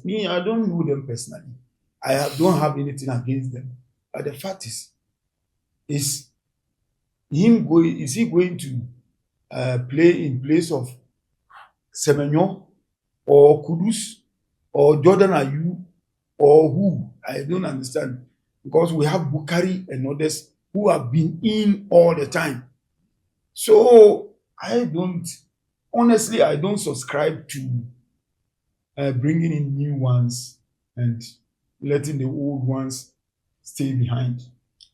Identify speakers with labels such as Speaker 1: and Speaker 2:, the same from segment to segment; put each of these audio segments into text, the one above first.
Speaker 1: Me, I don't know them personally. Don't have anything against them. But the fact is him going? Is he going to play in place of Semenyo or Kudus or Jordan Ayew or who? I don't understand because we have Bukari and others who have been in all the time. So I don't honestly. I don't subscribe to bringing in new ones and letting the old ones stay behind.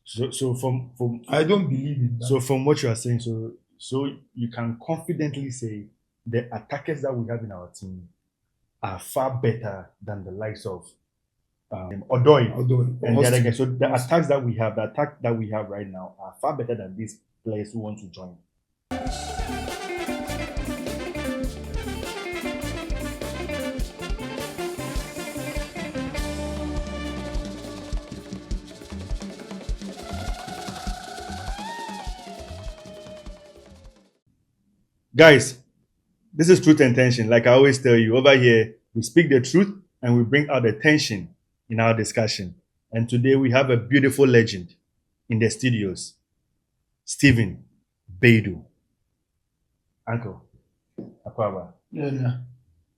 Speaker 2: So from
Speaker 1: I don't believe in that.
Speaker 2: so from what you are saying, so you can confidently say the attackers that we have in our team are far better than the likes of Odoi
Speaker 1: Although
Speaker 2: and the other guys. So the
Speaker 1: Austin.
Speaker 2: attack that we have right now are far better than these players who want to join. Guys, this is truth and tension. Like I always tell you, over here, we speak the truth and we bring out the tension in our discussion. And today we have a beautiful legend in the studios, Stephen Baidoo. Uncle, Akwaaba.
Speaker 1: Yeah.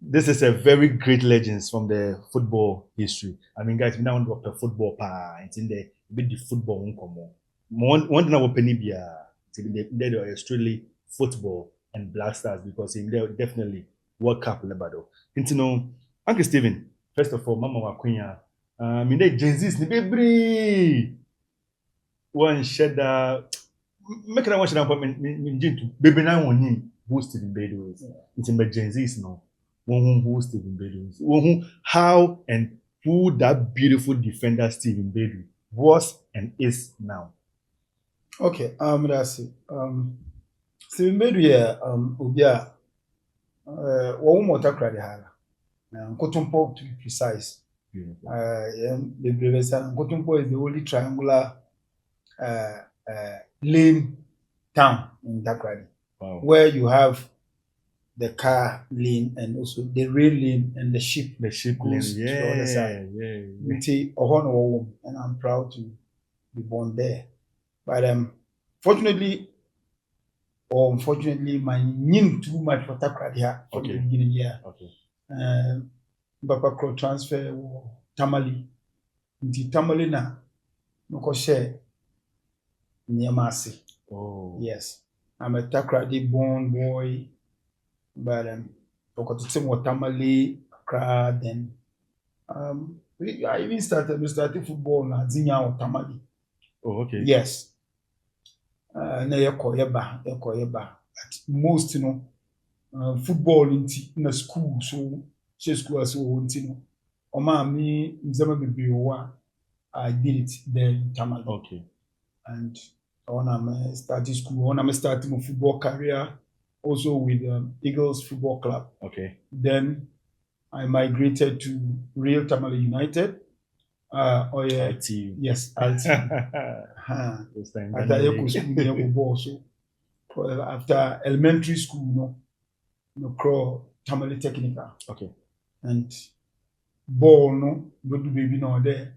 Speaker 2: This is a very great legend from the football history. I mean, guys, we now want to talk football. It's in the bit the football. One thing I will penny be there strictly football and Black Stars because in there definitely World Cup lebado. You know, Uncle Stephen, first of all, Mama Wakunya, in the Gen Z's ni baby one shed make it one shed appointment baby now one him who Stephen Baidoo is. It's in the Gen Z's now. One who Stephen Baidoo is. One who how and who that beautiful defender Stephen Baidoo was and is now.
Speaker 1: Okay, that's it. Stephen Baidoo yɛ obi a wɔn mu Takoradi ha Nkotompo to be precise. Bebree bɛsa Nkotompo is the only triangular lane town in Takoradi.
Speaker 2: Wow.
Speaker 1: Where you have the car lane and also the rail lane and the ship.
Speaker 2: The ship lane,
Speaker 1: goes to the other side.
Speaker 2: yeah.
Speaker 1: Nti ɔhɔ na wɔwɔ mu, and I'm proud to be born there. But fortunately or unfortunately, my knew too much for Takoradi ha from
Speaker 2: Okay.
Speaker 1: the beginning. Yeah.
Speaker 2: Okay.
Speaker 1: Bapakro transfer wɔ Tamale. Nti Tamale na mekɔhyɛ nneɛma ase.
Speaker 2: Oh.
Speaker 1: Yes. I'm a Takoradi born boy, but Pokotitsem was Tamale, Accra, then I even started football na Zinya or Tamale.
Speaker 2: Oh, okay.
Speaker 1: Yes. Na yɛkɔ yɛba. At most, football in a school, so she school as well, Oma me nzema bebree wɔ a I did it there in Tamale.
Speaker 2: Okay.
Speaker 1: And when I'm starting school, when I'm starting my football career, also with Eagles Football Club.
Speaker 2: Okay.
Speaker 1: Then I migrated to Real Tamale United.
Speaker 2: LTU.
Speaker 1: Yes, LTU. After Eco School, Eco Ball. So after elementary school, crow Tamale Technical.
Speaker 2: Okay.
Speaker 1: And ball, go to baby now there.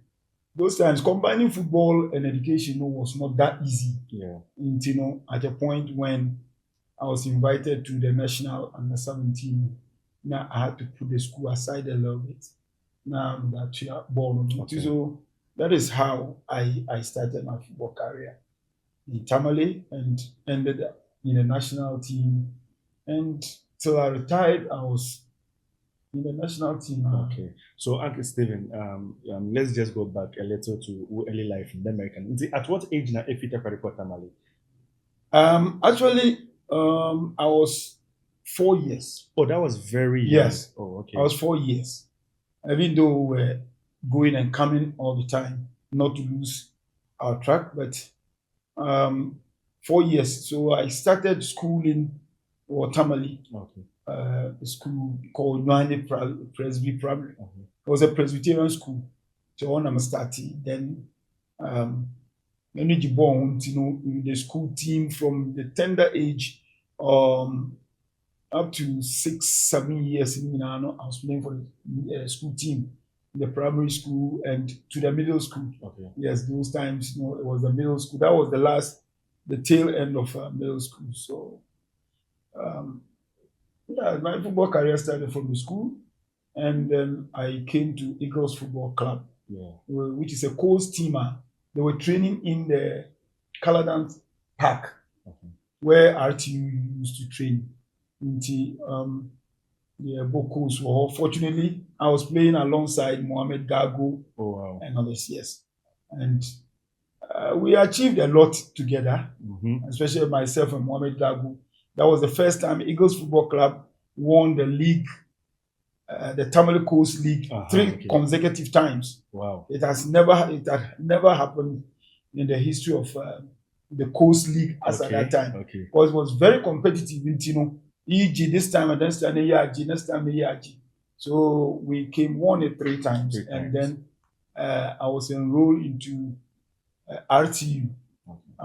Speaker 1: Those times combining football and education was not that easy.
Speaker 2: Yeah.
Speaker 1: Until at a point when I was invited to the national under 17, now I had to put the school aside a little bit. Now that ball.
Speaker 2: Okay.
Speaker 1: So that is how I started my football career in Tamale and ended up in the national team. And till I retired, I was in the national team.
Speaker 2: Okay. So, Uncle Stephen, let's just go back a little to early life in the American. At what age now if you take a Tamale?
Speaker 1: Actually, I was 4 years.
Speaker 2: Oh, that was very young.
Speaker 1: Yes.
Speaker 2: Oh, okay.
Speaker 1: I was 4 years. Even though we were going and coming all the time, not to lose our track, but 4 years. So I started schooling or Tamale.
Speaker 2: Okay.
Speaker 1: A school called Nuane Presby Primary.
Speaker 2: Okay.
Speaker 1: It was a Presbyterian school. So when I'm starting, then in the school team from the tender age up to 6, 7 years in Minano. I was playing for the school team, in the primary school and to the middle school.
Speaker 2: Okay.
Speaker 1: Yes, those times, it was the middle school. That was the tail end of middle school. So, um, yeah, my football career started from the school, and then I came to Eagles Football Club,
Speaker 2: Yeah.
Speaker 1: which is a coast teamer. They were training in the Caladant Park,
Speaker 2: Okay.
Speaker 1: where RTU used to train. Yeah, Bokos were. Fortunately, I was playing alongside Mohamed Gago
Speaker 2: Oh wow.
Speaker 1: and others. Yes, and we achieved a lot together, especially myself and Mohamed Gago. That was the first time Eagles Football Club won the league, the Tamale Coast League, 3 consecutive times.
Speaker 2: Wow.
Speaker 1: It had never happened in the history of the Coast League as at that time.
Speaker 2: Okay.
Speaker 1: Because it was very competitive in EG this time and next time next time So we won it 3 times. And then I was enrolled into RTU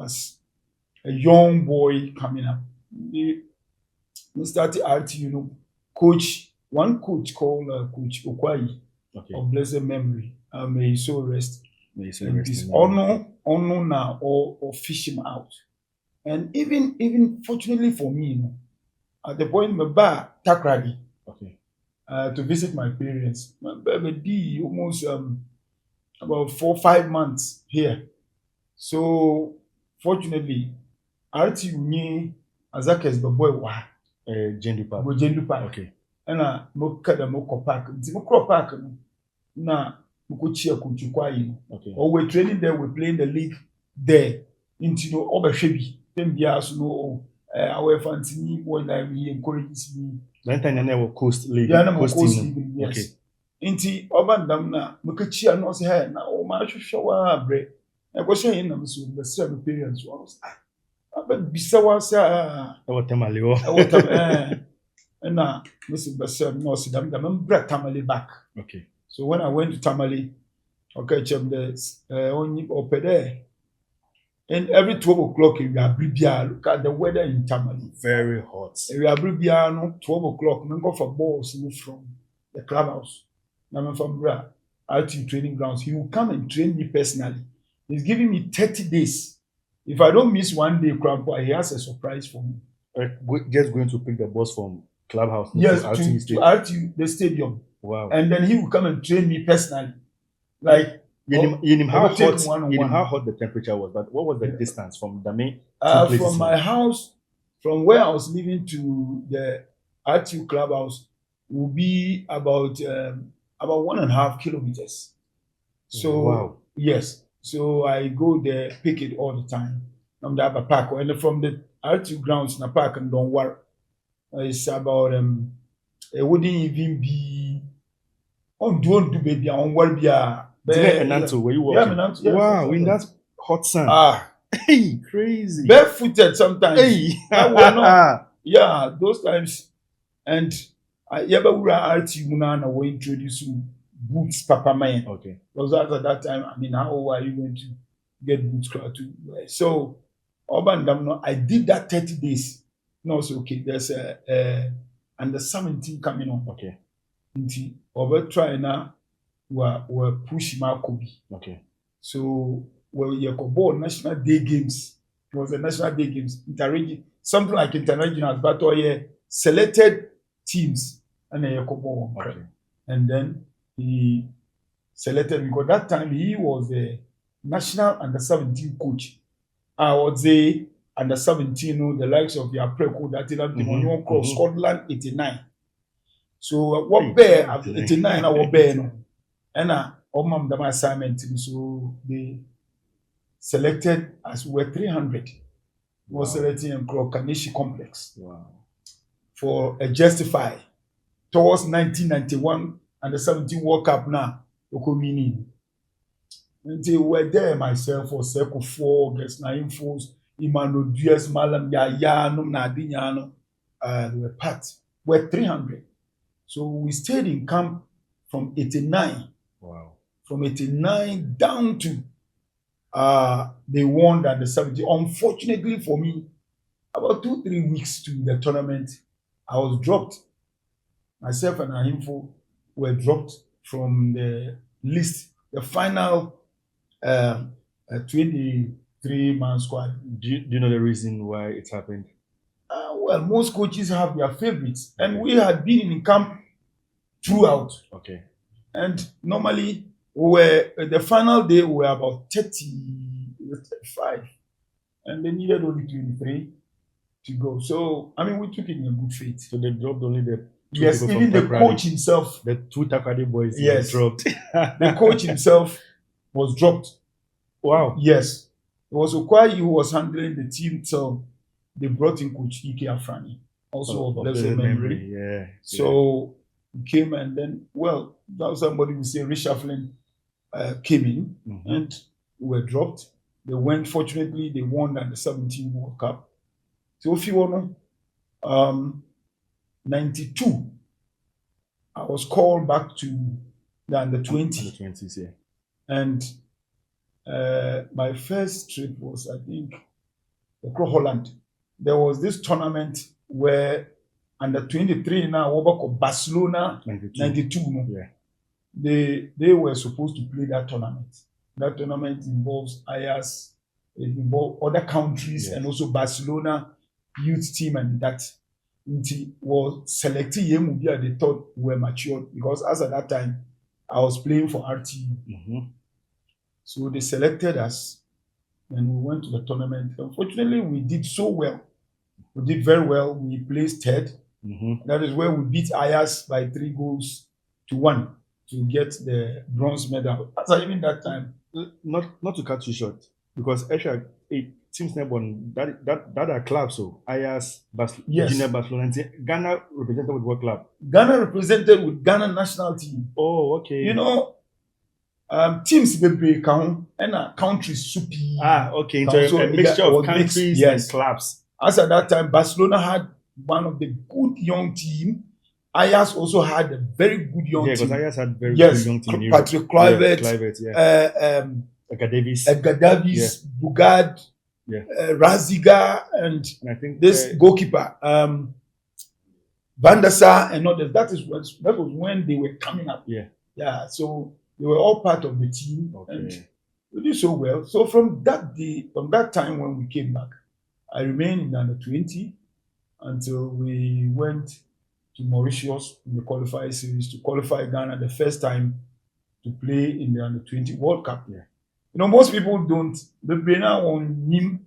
Speaker 1: as a young boy coming up. We started RTU, one coach called Coach Okwai of blessed memory. May his soul rest.
Speaker 2: May his
Speaker 1: And his honor now or fish him out. And even fortunately for me, at the point my bar Takoradi to visit my parents. My baby almost about 4-5 months here. So fortunately, RTU ni Azakes the boy wa
Speaker 2: Jendu Park.
Speaker 1: Okay. And mo kada mo ko park. Nti mo kro park no. Na mo ko chia kunchukwa yi.
Speaker 2: Okay.
Speaker 1: Or we're training there, we're playing the league there. Into obehwebi. Then bia so no our fancy boy like we encourages me.
Speaker 2: Then time na Coast League.
Speaker 1: Yeah, Coast League. Yes. Okay. Inti obandam na mo ka chia no say hey na o ma hwehwe wa bre. E go say na mo so be say my parents was but bisawa sa
Speaker 2: Tamale
Speaker 1: and now Mr. Basel no see them brought Tamale back.
Speaker 2: Okay.
Speaker 1: So when I went to Tamale, okay, chum the only open there. And every 12 o'clock we are bribia. Look at the weather in Tamale.
Speaker 2: Very hot.
Speaker 1: We are bribia no 12 o'clock. We go for balls from the clubhouse. Now from Bra RT training grounds. He will come and train me personally. He's giving me 30 days. If I don't miss one day, Grandpa, he has a surprise for me.
Speaker 2: Just going to pick the bus from clubhouse.
Speaker 1: Yes, to RTU, the stadium.
Speaker 2: Wow.
Speaker 1: And then he will come and train me personally. Like
Speaker 2: how hot the temperature was, but what was the distance from the main?
Speaker 1: From my house, from where I was living to the RTU clubhouse, will be about 1.5 kilometers. So wow. Yes. So I go there, pick it all the time. From the upper park, and from the RTU grounds in the park and don't worry. It's about it wouldn't even be on do baby on where be
Speaker 2: where you walking?
Speaker 1: Yeah,
Speaker 2: wow, in that hot sun. Hey, crazy.
Speaker 1: Barefooted sometimes.
Speaker 2: Hey,
Speaker 1: yeah, those times. And I ever were RTU na we introduce boots, Papa man.
Speaker 2: Okay.
Speaker 1: Because at that time, I mean, how are you going to get boots too? So, I did that 30 days. No, so okay, there's under 17 coming on.
Speaker 2: Okay.
Speaker 1: Until over trying now, we're pushing my Kobe.
Speaker 2: Okay.
Speaker 1: So, you could board National Day Games. It was the National Day Games, something like international, but selected teams and then you could board.
Speaker 2: Okay.
Speaker 1: And then he selected because that time he was the national under 17 coach. I would say under 17, the likes of the Apreko that in cross Scotland 89. So what bear at 89 our bear no. And my assignment so they selected as we were 300. Was selecting in Kanishi complex.
Speaker 2: Wow. For
Speaker 1: a justify towards 1991 and the 17 World Cup now. Meaning. Until we're there myself for Circle 4, guess 9 force, Emmanuel Diaz Malam Yayano Nadinyano, we were part. We're 300. So we stayed in camp from 89.
Speaker 2: Wow.
Speaker 1: From 89 down to they won at the 70. Unfortunately for me, about 2-3 weeks to the tournament, I was dropped. Myself and Ahimfo were dropped from the list, the final 23-man squad.
Speaker 2: Do you know the reason why it happened?
Speaker 1: Well, most coaches have their favorites, and we had been in camp throughout.
Speaker 2: Okay.
Speaker 1: And normally, the final day we were about 35, and they needed only 23 to go. So, I mean, we took it in a good faith.
Speaker 2: So they dropped only the two
Speaker 1: Yes,
Speaker 2: people
Speaker 1: even
Speaker 2: from
Speaker 1: the
Speaker 2: Takoradi.
Speaker 1: coach himself,
Speaker 2: The two Takoradi boys
Speaker 1: Yes.
Speaker 2: were dropped.
Speaker 1: the coach himself was dropped.
Speaker 2: Wow.
Speaker 1: Yes. It was Okwayi who was handling the team till they brought in Coach Ike Afrani, also of blessed memory.
Speaker 2: Yeah.
Speaker 1: So he came, and then, well, that was somebody who say reshuffling came in, and we were dropped. They went, fortunately, they won at the 17 World Cup. So if you want to, 92, I was called back to the under 20.
Speaker 2: Under 20s, yeah.
Speaker 1: And my first trip was, I think, Holland. There was this tournament where under 23 now, over Barcelona 92.
Speaker 2: Yeah.
Speaker 1: They were supposed to play that tournament. That tournament involves IAS, it involves other countries,
Speaker 2: Yes.
Speaker 1: and also Barcelona youth team, and that was selected. They thought we were matured, because as at that time I was playing for RTU. So they selected us, and we went to the tournament. Unfortunately, we did so well. We did very well. We placed third. That is where we beat IAS by 3-1 to get the bronze medal. As even that time.
Speaker 2: Not to cut you short, because actually it seems that are clubs, so IAS,
Speaker 1: Yes.
Speaker 2: Junior Barcelona, Ghana represented with what club?
Speaker 1: Ghana represented with Ghana national team.
Speaker 2: Oh, okay.
Speaker 1: You know, teams they break count and countries super.
Speaker 2: Okay. So a mixture of countries
Speaker 1: yes.
Speaker 2: and clubs.
Speaker 1: As at that time, Barcelona had one of the good young team. IAS also had a very good young team.
Speaker 2: Yeah, because IAS had very
Speaker 1: yes.
Speaker 2: good young team.
Speaker 1: Patrick Kluivert, Edgar Davies, Bugard, Raziga, and
Speaker 2: I think
Speaker 1: this goalkeeper, Van der Sar, and others. That was when they were coming up. Yeah. So they were all part of the team, and we did so well. So from that time when we came back, I remained in the under 20 until we went to Mauritius in the qualifier series to qualify Ghana the first time to play in the under 20 World Cup.
Speaker 2: Yeah.
Speaker 1: You know, most people don't. The Bena on him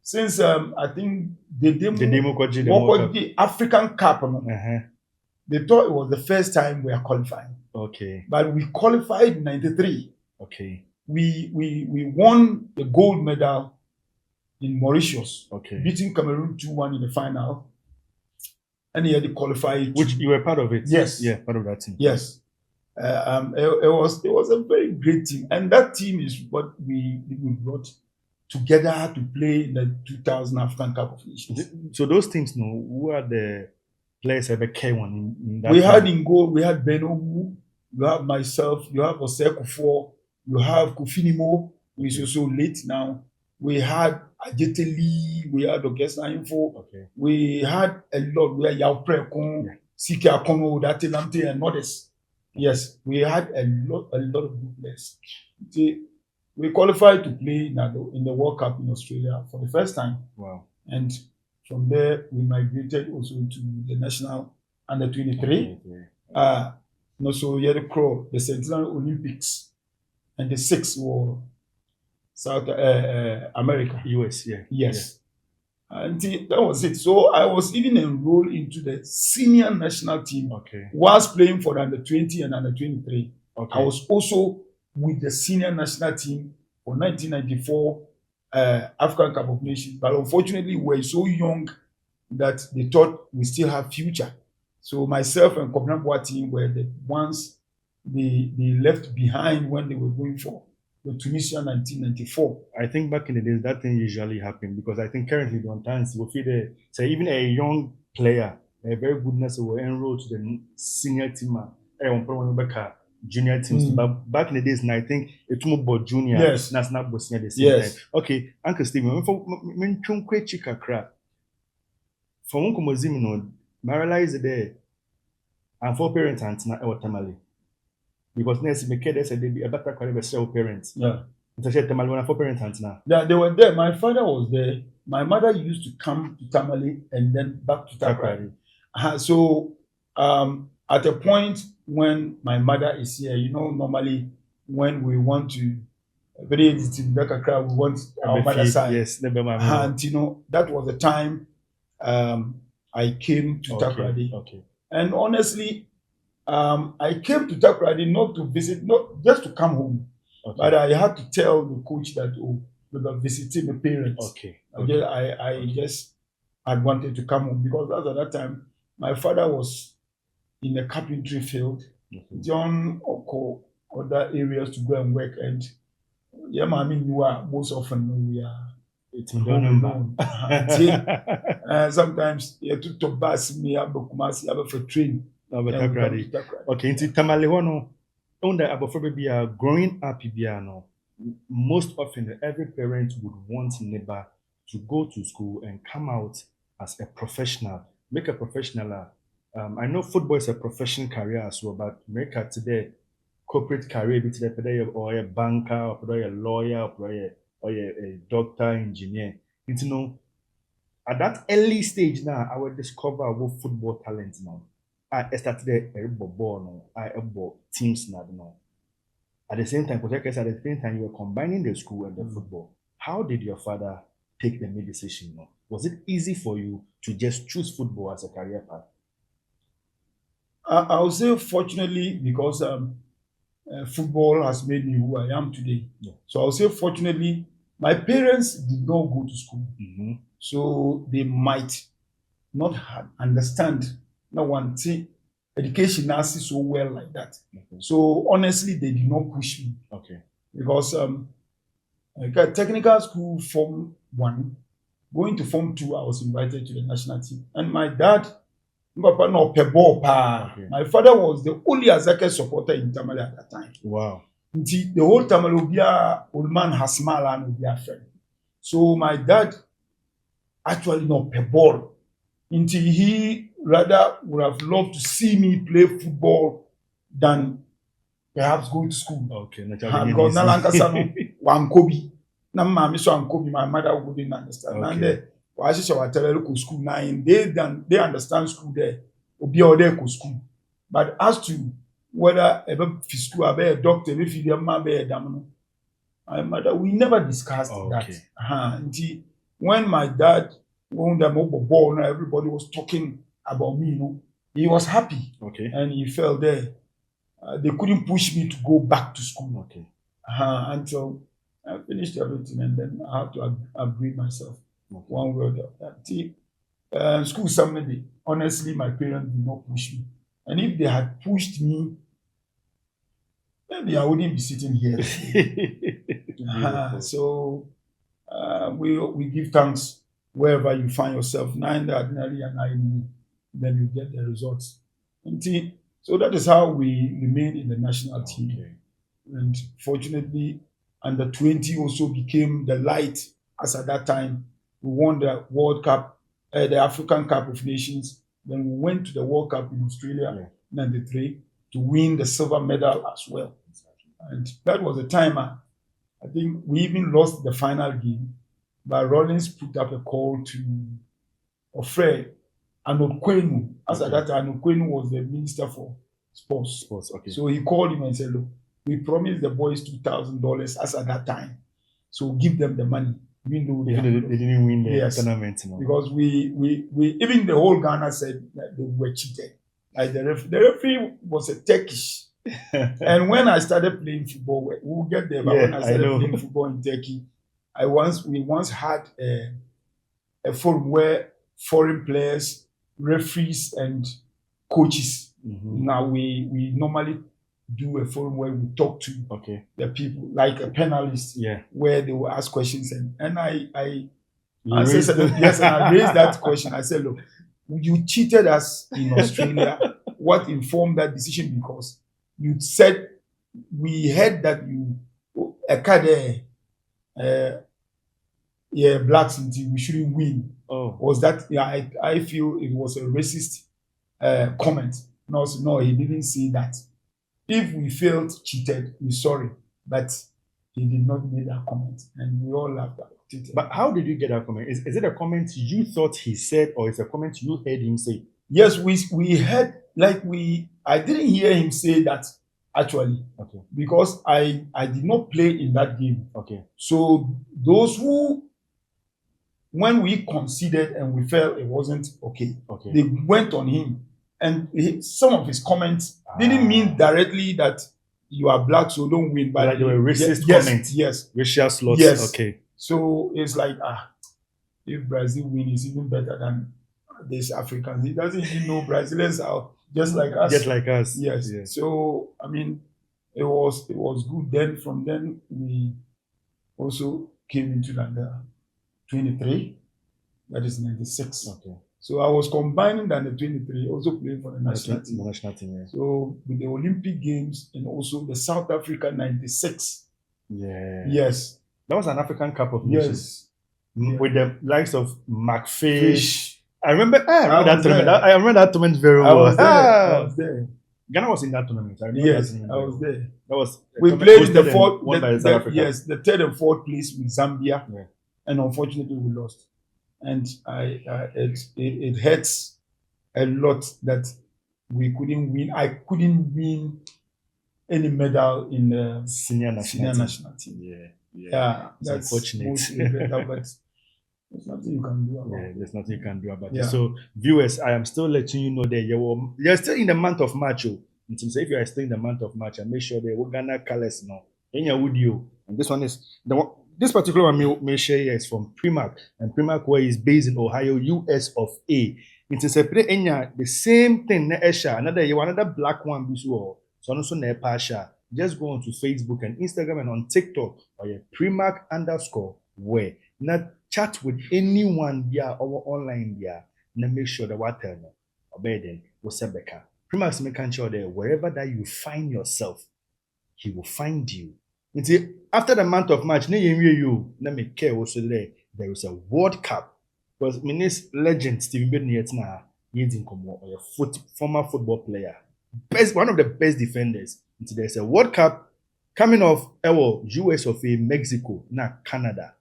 Speaker 1: since I think the African Cup. They thought it was the first time we are qualifying.
Speaker 2: Okay.
Speaker 1: But we qualified in 93.
Speaker 2: Okay.
Speaker 1: We won the gold medal in Mauritius.
Speaker 2: Okay.
Speaker 1: Beating Cameroon 2-1 in the final. And he had to qualify.
Speaker 2: Which you were part of it?
Speaker 1: Yes.
Speaker 2: Yeah, part of that team.
Speaker 1: Yes. It was a very great team. And that team is what we brought together to play in the 2000 African Cup of Nations.
Speaker 2: So those teams, who are the players ever came on in that
Speaker 1: we
Speaker 2: team?
Speaker 1: had in goal, we had Benowu, you have myself, you have Oseko, you have Kofinimo, who is also late now. We had Ajeteli, we had Augusta Info, we had a lot, we had Yao Prekon, Sike Akono, Datelante, and others. Yes, we had a lot of good players. We qualified to play in the World Cup in Australia for the first time.
Speaker 2: Wow.
Speaker 1: And from there, we migrated also to the national under 23. Also, the Central Olympics, and the 6 were South America.
Speaker 2: US, yeah.
Speaker 1: Yes. And that was it. So I was even enrolled into the senior national team whilst playing for the under 20 and under 23. I was also with the senior national team for 1994 African Cup of Nations. But unfortunately, we were so young that they thought we still have future. So myself and Kobna Boateng were the ones they left behind when they were going for the Tunisia 1994.
Speaker 2: I think back in the days that thing usually happened, because I think currently sometimes we feel say even a young player, a very goodness will enroll to the senior team, junior teams. But back in the days, I think it's more about junior, national but senior the same time. Okay, Uncle Stephen, for I realize there, I'm for parents and now Tamale. Because next, my kid said they be a better career with parents.
Speaker 1: Yeah.
Speaker 2: So I said Tamale when I'm for parents and now.
Speaker 1: Yeah, they were there. My father was there. My mother used to come to Tamale and then back to Takoradi. So at a point when my mother is here, normally when we want to we want our mother's side.
Speaker 2: Yes,
Speaker 1: And that was the time I came to Takoradi.
Speaker 2: Okay.
Speaker 1: And honestly, I came to Takoradi not to visit, not just to come home.
Speaker 2: Okay.
Speaker 1: But I had to tell the coach that we were visiting the parents.
Speaker 2: Okay.
Speaker 1: I just had wanted to come home because at that time my father was in a carpentry field. John Oko other areas to go and work, and yeah, I mean you are most often we are home alone. Sometimes you took to bus me up for train.
Speaker 2: Okay, into Tamale hono. On the above be growing up no. Most often every parent would want neighbor to go to school and come out as a professional, make a professional. I know football is a professional career as well, but make it today corporate career be today or a banker or a lawyer or a doctor, engineer. You know, at that early stage now, I will discover what football talent now. I started a ball no, I bought teams now. No. At the same time, protectors at the same time, you were combining the school and the football. How did your father take the main decision? No? Was it easy for you to just choose football as a career path?
Speaker 1: I would say fortunately because football has made me who I am today.
Speaker 2: Yeah.
Speaker 1: So I would say fortunately, my parents did not go to school.
Speaker 2: Mm-hmm.
Speaker 1: So they might not understand no one thing education now see so well like that.
Speaker 2: Okay.
Speaker 1: So honestly, they did not push me.
Speaker 2: Okay.
Speaker 1: Because technical school Form 1, going to Form 2, I was invited to the national team. And my dad, Papa no pebble pa.
Speaker 2: Okay.
Speaker 1: My father was the only Azake supporter in Tamale at that time.
Speaker 2: Wow.
Speaker 1: The whole Tamale will be a old man Hasmala and will be a friend. So my dad actually no pebble. Until he rather would have loved to see me play football than perhaps go to school.
Speaker 2: Okay.
Speaker 1: Because Nalankasa Wankobi. Na mama so Wankobi, my mother wouldn't understand.
Speaker 2: Okay.
Speaker 1: And then why she was telling local school now, they understand school there. Obi or there school. But as to whether ever school a doctor, if you be a damn, my mother, we never discussed that. Until when my dad won the mobile ball, everybody was talking about me, he was happy.
Speaker 2: Okay.
Speaker 1: And he felt there. They couldn't push me to go back to school.
Speaker 2: Okay.
Speaker 1: Until I finished everything, and then I had to upgrade myself one way or the other. School Sunday, honestly, my parents did not push me. And if they had pushed me, maybe I wouldn't be sitting here. So we give thanks wherever you find yourself. Then you get the results. So that is how we remain in the national team.
Speaker 2: Okay.
Speaker 1: And fortunately, under 20 also became the light as at that time. We won the World Cup, the African Cup of Nations. Then we went to the World Cup in Australia, 93, to win the silver medal as well. And that was the time I think we even lost the final game. But Rollins put up a call to Ofre Anokwenu. As at that time, Anokwenu was the Minister for Sports.
Speaker 2: Okay.
Speaker 1: So he called him and said, look, we promised the boys $2,000 as at that time. So give them the money. Even though
Speaker 2: they didn't win the tournament.
Speaker 1: Because we even the whole Ghana said that they were cheated. Like the referee was a Turkish. And when I started playing football, we'll get there, but when I started playing football in Turkey, we once had a forum where foreign players, referees, and coaches.
Speaker 2: Mm-hmm.
Speaker 1: Now we normally do a forum where we talk to the people, like a panelist, where they will ask questions, and I answered yes, and I raised that question. I said, look, you cheated us in Australia. What informed that decision? Because you said we heard that you blacks until we shouldn't win.
Speaker 2: Oh.
Speaker 1: Was that I feel it was a racist comment. No, he didn't say that. If we felt cheated, we're sorry, but he did not make that comment, and we all laughed about it.
Speaker 2: But how did you get that comment? Is it a comment you thought he said, or is it a comment you heard him say?
Speaker 1: Yes, we heard, I didn't hear him say that actually.
Speaker 2: Okay.
Speaker 1: Because I did not play in that game.
Speaker 2: Okay.
Speaker 1: So those who, when we considered and we felt it wasn't okay, they went on him, and some of his comments didn't mean directly that you are black, so don't win. But
Speaker 2: like they were racist comments.
Speaker 1: Yes.
Speaker 2: Racial slurs.
Speaker 1: Yes.
Speaker 2: Okay.
Speaker 1: So it's like, if Brazil win, it's even better than these Africans. He doesn't even know Brazilians are just like us.
Speaker 2: Just like us.
Speaker 1: Yes. Yeah. So I mean, it was good. Then from then we also came into the 23. That is 96.
Speaker 2: Okay.
Speaker 1: So I was combining the 23, also playing for the national team.
Speaker 2: The national team, yeah.
Speaker 1: So with the Olympic Games and also the South Africa 96.
Speaker 2: Yeah.
Speaker 1: Yes.
Speaker 2: That was an African Cup of Nations.
Speaker 1: Yes.
Speaker 2: With the likes of McFish. I remember that tournament. I remember that tournament very well.
Speaker 1: I was there.
Speaker 2: Ghana was in that tournament. I remember
Speaker 1: yes,
Speaker 2: that tournament.
Speaker 1: I was there.
Speaker 2: That was
Speaker 1: we played in the fourth.
Speaker 2: The
Speaker 1: third and fourth place with Zambia,
Speaker 2: yeah.
Speaker 1: And unfortunately we lost. And it hurts a lot that we couldn't win. I couldn't win any medal in the
Speaker 2: senior national team.
Speaker 1: Yeah,
Speaker 2: that's unfortunate.
Speaker 1: But there's nothing you can do about it.
Speaker 2: There's nothing you can do about it. So, viewers, I am still letting you know that you're still in the month of March. So if you are still in the month of March, and make sure that Ghana colors now in your video. And this one is this particular one may share is from Primark, and Primark where is based in Ohio, US of A. It is a the same thing. Another black one before. So also Pasha. Just go on to Facebook and Instagram and on TikTok or your Primark_where. Now chat with anyone there or online there. Now make sure that what tell no obey then what's a becker. Primark's making sure that wherever that you find yourself, he will find you. After the month of March, let me care also there is a World Cup. Because legend Stephen Baidoo, former football player, one of the best defenders. There's a World Cup coming off US of A, Mexico, now Canada.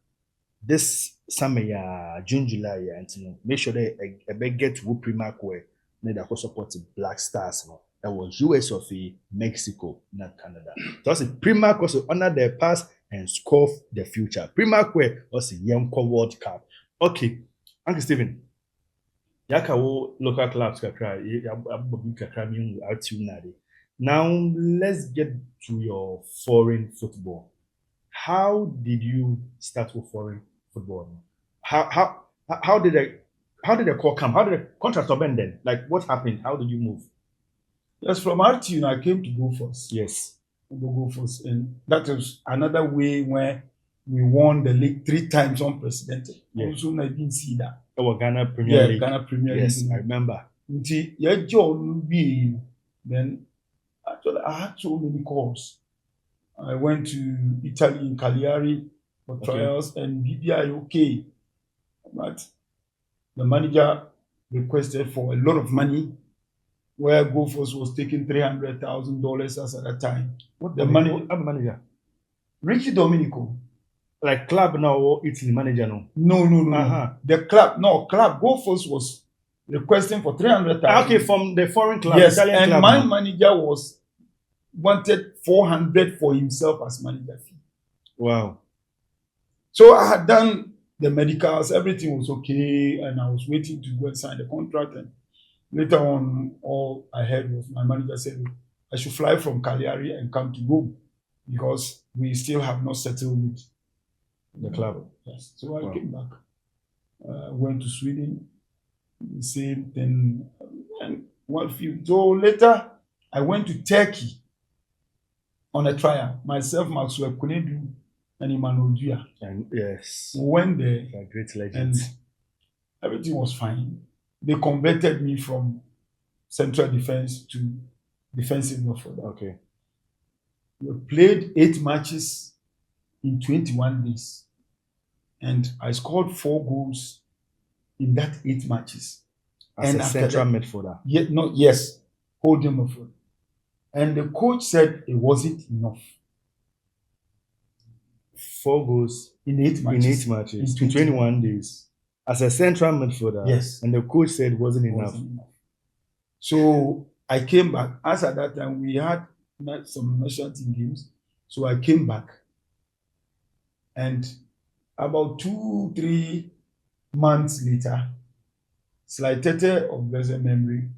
Speaker 2: This summer, June, July, and make sure they get to Primark where they support the Black Stars. That was US of A, Mexico, not Canada. So I say Primark also honor their past and score the future. Primark where also Yemko World Cup. Okay, Uncle Stephen. Yakawo local clubs kakra now let's get to your foreign football. How did you start with foreign football? How did the call come? How did the contract end then? Like what happened? How did you move?
Speaker 1: Yes, from RTU I came to Go First.
Speaker 2: Yes.
Speaker 1: Go First. And that was another way where we won the league 3 times unprecedented.
Speaker 2: Yeah.
Speaker 1: Also, I didn't see that.
Speaker 2: Ghana Premier League.
Speaker 1: Ghana Premier League.
Speaker 2: Yes, I remember.
Speaker 1: Then actually I had so many calls. I went to Italy in Cagliari for trials and BBI okay. But the manager requested for a lot of money, where Go First was taking $300,000 as at that time.
Speaker 2: What the manager?
Speaker 1: Ricky Domenico.
Speaker 2: Like club now or Italy manager no?
Speaker 1: No. The club Go First was requesting for $300,000.
Speaker 2: Okay, from the foreign club.
Speaker 1: Yes,
Speaker 2: Italian
Speaker 1: and
Speaker 2: club,
Speaker 1: my manager wanted $400 for himself as manager fee.
Speaker 2: Wow.
Speaker 1: So I had done the medicals, everything was okay, and I was waiting to go and sign the contract. And later on, all I heard was my manager said I should fly from Cagliari and come to Rome because we still have not settled with
Speaker 2: the club.
Speaker 1: Yes. So I came back. Went to Sweden, the same thing. And so later, I went to Turkey on a trial. Myself, Maxwell Kunedu, and Emmanuel Duya.
Speaker 2: And yes.
Speaker 1: We went there.
Speaker 2: They're great legends.
Speaker 1: And everything was fine. They converted me from central defense to defensive midfielder.
Speaker 2: Okay.
Speaker 1: We played 8 matches in 21 days. And I scored 4 goals in that 8 matches.
Speaker 2: As
Speaker 1: And
Speaker 2: a
Speaker 1: after
Speaker 2: central
Speaker 1: that,
Speaker 2: midfielder.
Speaker 1: yes, holding midfield. And the coach said it wasn't enough
Speaker 2: 4 goals
Speaker 1: in 8 matches.
Speaker 2: in 21 days. As a central midfielder.
Speaker 1: Yes.
Speaker 2: And the coach said it wasn't
Speaker 1: It
Speaker 2: enough.
Speaker 1: wasn't enough. So I came back. As at that time, we had some national team games. So I came back. And about 2-3 months later, Slightete of blessed memory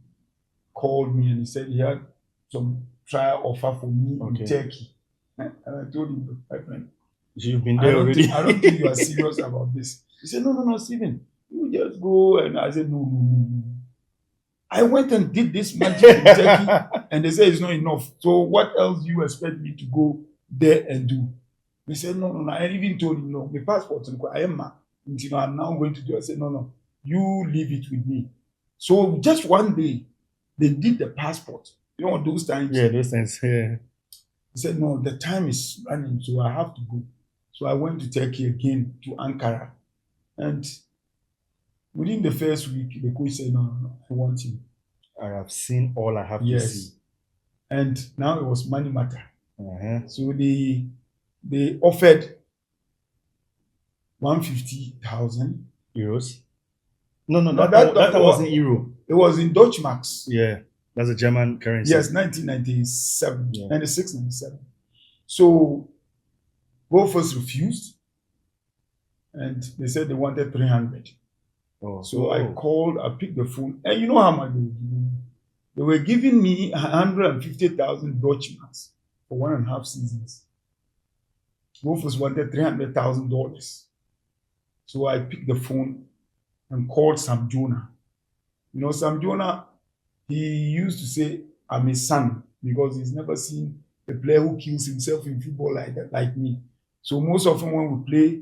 Speaker 1: called me and he said he had some trial offer for me in Turkey. And I told him, my friend,
Speaker 2: you've been there already.
Speaker 1: I don't think you are serious about this. He said, no, Stephen, you just go. And I said, no. I went and did this magic in Turkey and they said it's not enough. So what else do you expect me to go there and do? He said, no. I even told him, no, my passport, I'm now going to do. I said, no, you leave it with me. So just one day, they did the passport. You know, those times.
Speaker 2: Yeah, those times. Yeah.
Speaker 1: He said, no, the time is running, so I have to go. So I went to Turkey again, to Ankara. And within the first week, the coach said, no, I want him.
Speaker 2: I have seen all I have to see.
Speaker 1: And now it was money matter.
Speaker 2: Uh-huh.
Speaker 1: So they offered 150,000
Speaker 2: euros. No, that wasn't euro.
Speaker 1: It was in Deutsche marks.
Speaker 2: Yeah, that's a German currency.
Speaker 1: Yes, 1997, 96, 97. So Gophers refused, and they said they wanted 300. So I called, I picked the phone, and you know how much they were giving me? They were giving me 150,000 Deutsche marks for 1.5 seasons. Gophers wanted $300,000. So I picked the phone and called Sam Jonah. You know, Sam Jonah, he used to say, I'm his son, because he's never seen a player who kills himself in football like that, like me. So most often when we play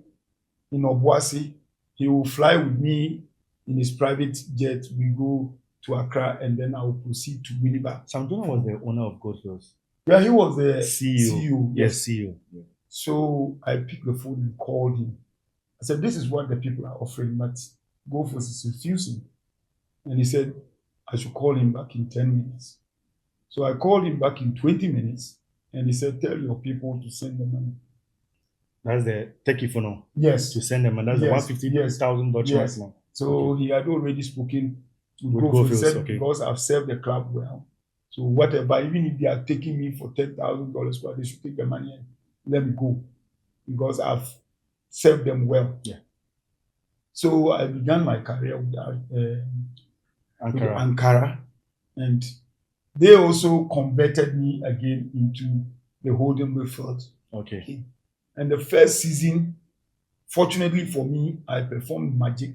Speaker 1: in Obuasi, he will fly with me in his private jet. We go to Accra and then I will proceed to Winnipeg.
Speaker 2: Sam Jonah was the owner of Gophers.
Speaker 1: Yeah, he was the
Speaker 2: CEO. Yes, CEO. Yeah.
Speaker 1: So I picked the phone and called him. I said, this is what the people are offering, but Gophers is refusing. And he said, I should call him back in 10 minutes. So I called him back in 20 minutes and he said, tell your people to send the money.
Speaker 2: That's the Turkey for now.
Speaker 1: Yes.
Speaker 2: To send them, and that's the 150,000 Dutch marks now.
Speaker 1: So he had already spoken to Gophers, because I've served the club well. So whatever, even if they are taking me for $10,000, they should take the money and let me go, because I've served them well.
Speaker 2: Yeah.
Speaker 1: So I began my career with Ankara, and they also converted me again into the holding midfield.
Speaker 2: Okay.
Speaker 1: And the first season, fortunately for me, I performed magic.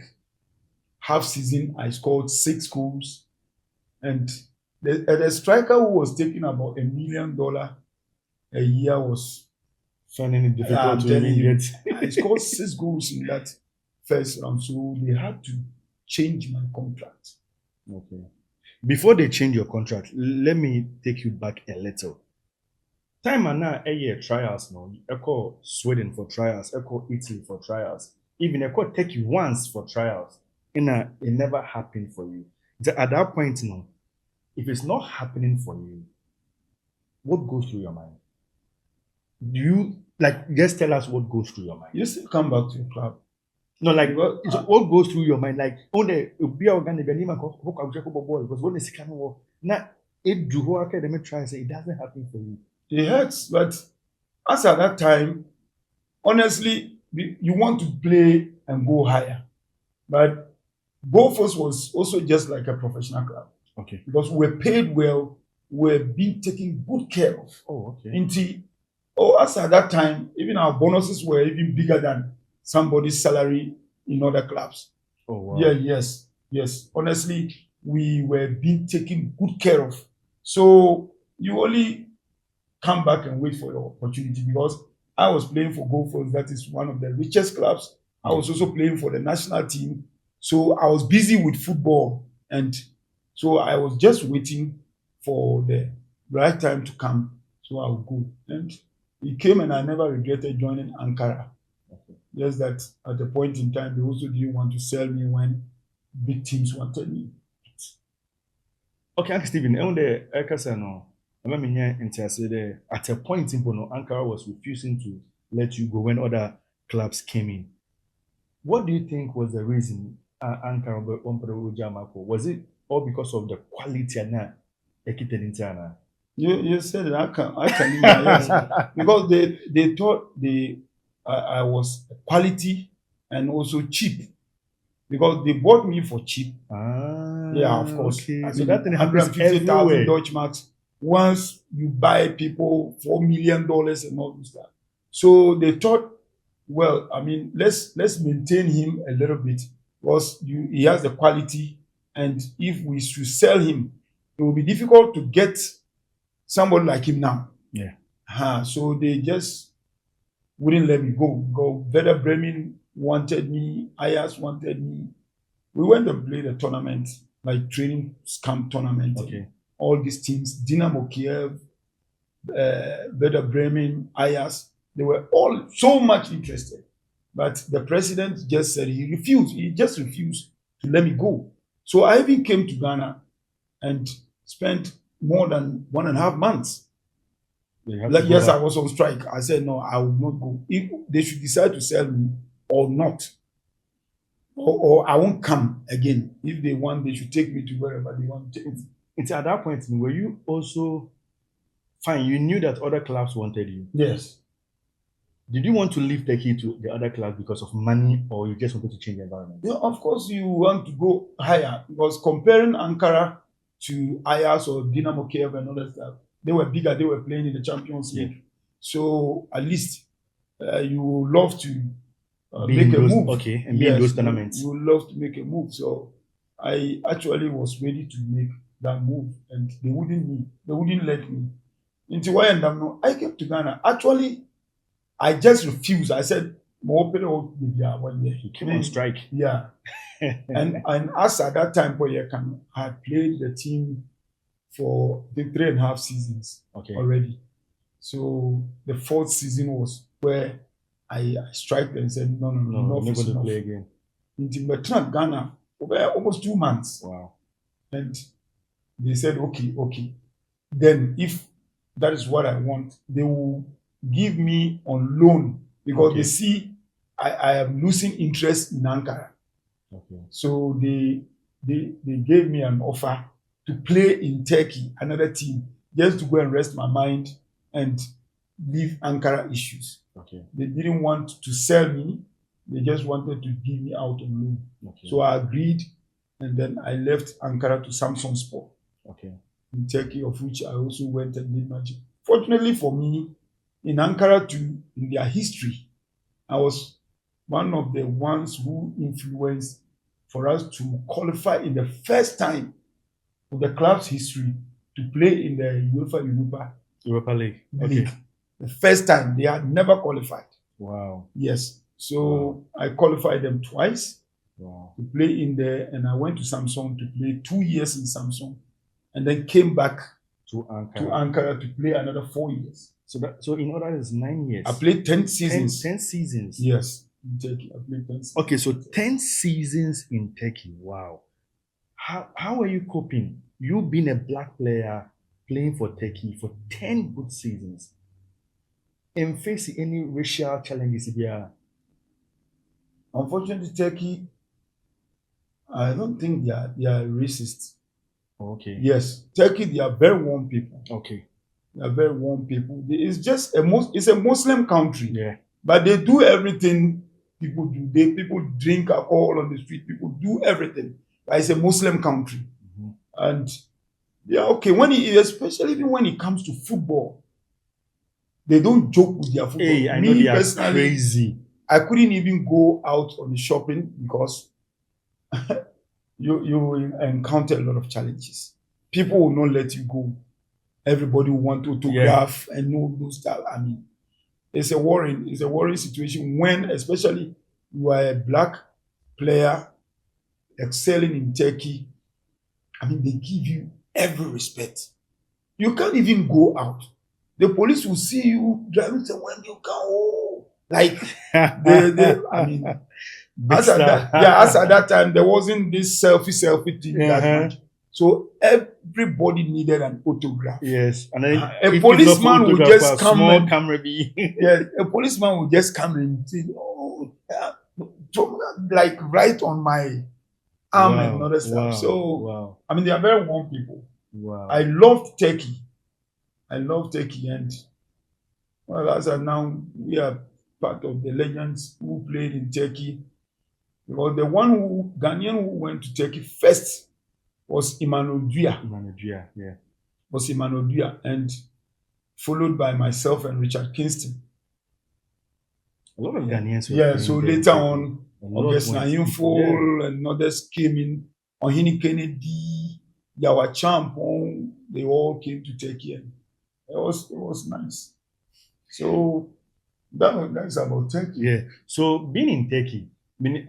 Speaker 1: Half season, I scored 6 goals. And the striker who was taking about $1 million a year was
Speaker 2: finding it difficult to even get.
Speaker 1: I scored 6 goals in that first round, so they had to change my contract.
Speaker 2: Okay. Before they change your contract, let me take you back a little. Time and now, a year trials now. I call Sweden for trials. I call Italy for trials. Even I call Turkey once for trials. And it never happened for you. At that point, you know, if it's not happening for you, what goes through your mind? Do you just tell us what goes through your mind?
Speaker 1: You still come back to your club.
Speaker 2: No, what goes through your mind? Like, oh, be organic, because when it's kind of now, it do academic trials, it doesn't happen for you.
Speaker 1: It hurts, but as at that time, honestly, you want to play and go higher. But Gophers was also just like a professional club.
Speaker 2: Okay.
Speaker 1: Because we were paid well, we were being taken good care of.
Speaker 2: Oh, okay.
Speaker 1: As at that time, even our bonuses were even bigger than somebody's salary in other clubs.
Speaker 2: Oh, wow.
Speaker 1: Yeah, yes. Honestly, we were being taken good care of. So you only come back and wait for your opportunity, because I was playing for Gophers, that is one of the richest clubs. I was also playing for the national team. So I was busy with football, and so I was just waiting for the right time to come, so I would go. And it came, and I never regretted joining Ankara. Okay. Just that at the point in time, they also didn't want to sell me when big teams wanted me.
Speaker 2: Okay, Uncle Stephen, on the Ekasa no, let me say there at a point in Bono, Ankara was refusing to let you go when other clubs came in. What do you think was the reason Ankara was it all because of the quality and Ekiten
Speaker 1: You said it, I can imagine, yes. Because they thought I was quality and also cheap. Because they bought me for cheap. Yeah, of course.
Speaker 2: Okay.
Speaker 1: I
Speaker 2: So
Speaker 1: mean,
Speaker 2: that thing happens
Speaker 1: 150,000
Speaker 2: everywhere.
Speaker 1: Deutschmarks. Once you buy people $4 million and all this stuff. So they thought, well, I mean, let's maintain him a little bit because he has the quality, and if we should sell him, it will be difficult to get somebody like him now.
Speaker 2: Yeah.
Speaker 1: So they just wouldn't let me go. Werder Bremen wanted me. Ajax wanted me. We went and played a tournament, like training camp tournament.
Speaker 2: Okay.
Speaker 1: All these teams, Dynamo Kiev, Werder Bremen, Ajax, they were all so much interested. But the president just said he refused. He just refused to let me go. So I even came to Ghana and spent more than 1.5 months. Like, yes, I was on strike. I said, no, I will not go. If they should decide to sell me or not, or I won't come again. If they want, they should take me to wherever they want to take me.
Speaker 2: It's at that point, were you also fine? You knew that other clubs wanted you.
Speaker 1: Yes.
Speaker 2: Did you want to leave Turkey to the other clubs because of money, or you just wanted to change the environment?
Speaker 1: Yeah, of course, you want to go higher because comparing Ankara to Ajax or Dynamo Kiev and other stuff, they were bigger. They were playing in the Champions League.
Speaker 2: Yeah.
Speaker 1: So at least you would love to
Speaker 2: make
Speaker 1: a move.
Speaker 2: Okay, and be in those tournaments.
Speaker 1: You would love to make a move. So I actually was ready to make that move, and they wouldn't let me. Into why I came to Ghana. Actually, I just refused. I said,
Speaker 2: You came on strike.
Speaker 1: Yeah. and as at that time, I had played the team for the 3.5 seasons already. So the 4th season was where I strike and said, no,
Speaker 2: I'm not going to play again.
Speaker 1: In Ghana, over almost 2 months.
Speaker 2: Wow.
Speaker 1: And they said, okay. Then if that is what I want, they will give me on loan because they see I am losing interest in Ankara.
Speaker 2: Okay.
Speaker 1: So they gave me an offer to play in Turkey, another team, just to go and rest my mind and leave Ankara issues.
Speaker 2: Okay.
Speaker 1: They didn't want to sell me. They just wanted to give me out on loan.
Speaker 2: Okay.
Speaker 1: So I agreed, and then I left Ankara to Samsunspor.
Speaker 2: Okay.
Speaker 1: In Turkey, of which I also went and did magic. Fortunately for me, in Ankara too, in their history, I was one of the ones who influenced for us to qualify in the first time of the club's history to play in the
Speaker 2: Europa League.
Speaker 1: Okay. The first time. They had never qualified.
Speaker 2: Wow.
Speaker 1: Yes. So I qualified them twice
Speaker 2: to
Speaker 1: play in there, and I went to Samsung to play 2 years in Samsung, and then came back
Speaker 2: to
Speaker 1: Ankara to play another 4 years.
Speaker 2: So in order is 9 years.
Speaker 1: I played 10 seasons.
Speaker 2: 10 seasons.
Speaker 1: Yes, in Turkey. I played 10 seasons.
Speaker 2: Okay, so 10 seasons in Turkey. Wow. How are you coping? You being a black player playing for Turkey for 10 good seasons and facing any racial challenges here?
Speaker 1: Unfortunately, Turkey, I don't think they are racist.
Speaker 2: Okay.
Speaker 1: Yes, Turkey, they are very warm people.
Speaker 2: Okay.
Speaker 1: They are very warm people. It's just it's a Muslim country.
Speaker 2: Yeah.
Speaker 1: But they do everything people do. People drink alcohol on the street. People do everything. But it's a Muslim country.
Speaker 2: Mm-hmm.
Speaker 1: And yeah, okay. Especially even when it comes to football, they don't joke with their football.
Speaker 2: Hey, I know they are crazy.
Speaker 1: I couldn't even go out on the shopping because you will encounter a lot of challenges. People will not let you go. Everybody will want to autograph and know those stuff. I mean, it's a worrying situation when, especially, you are a black player excelling in Turkey. I mean, they give you every respect. You can't even go out. The police will see you driving to when you go. Like, I mean, as at that time, there wasn't this selfie thing that much. So everybody needed an autograph.
Speaker 2: Yes, and then
Speaker 1: A policeman would just come
Speaker 2: small
Speaker 1: and
Speaker 2: camera be.
Speaker 1: yes, a policeman would just come and say, "Oh, like right on my arm and other stuff." So I mean, they are very warm people.
Speaker 2: Wow.
Speaker 1: I loved Turkey. And well, as of now, we are part of the legends who played in Turkey. Because the Ghanaian who went to Turkey first was Emmanuel Dua. And followed by myself and Richard Kingston.
Speaker 2: A lot of Ghanaians were
Speaker 1: Yeah, so later on, August
Speaker 2: went
Speaker 1: Naimfol and others came in. Ohini Kennedy, Yawa Champon, they all came to Turkey, and it was nice. So that's about Turkey.
Speaker 2: Yeah. So being in Turkey,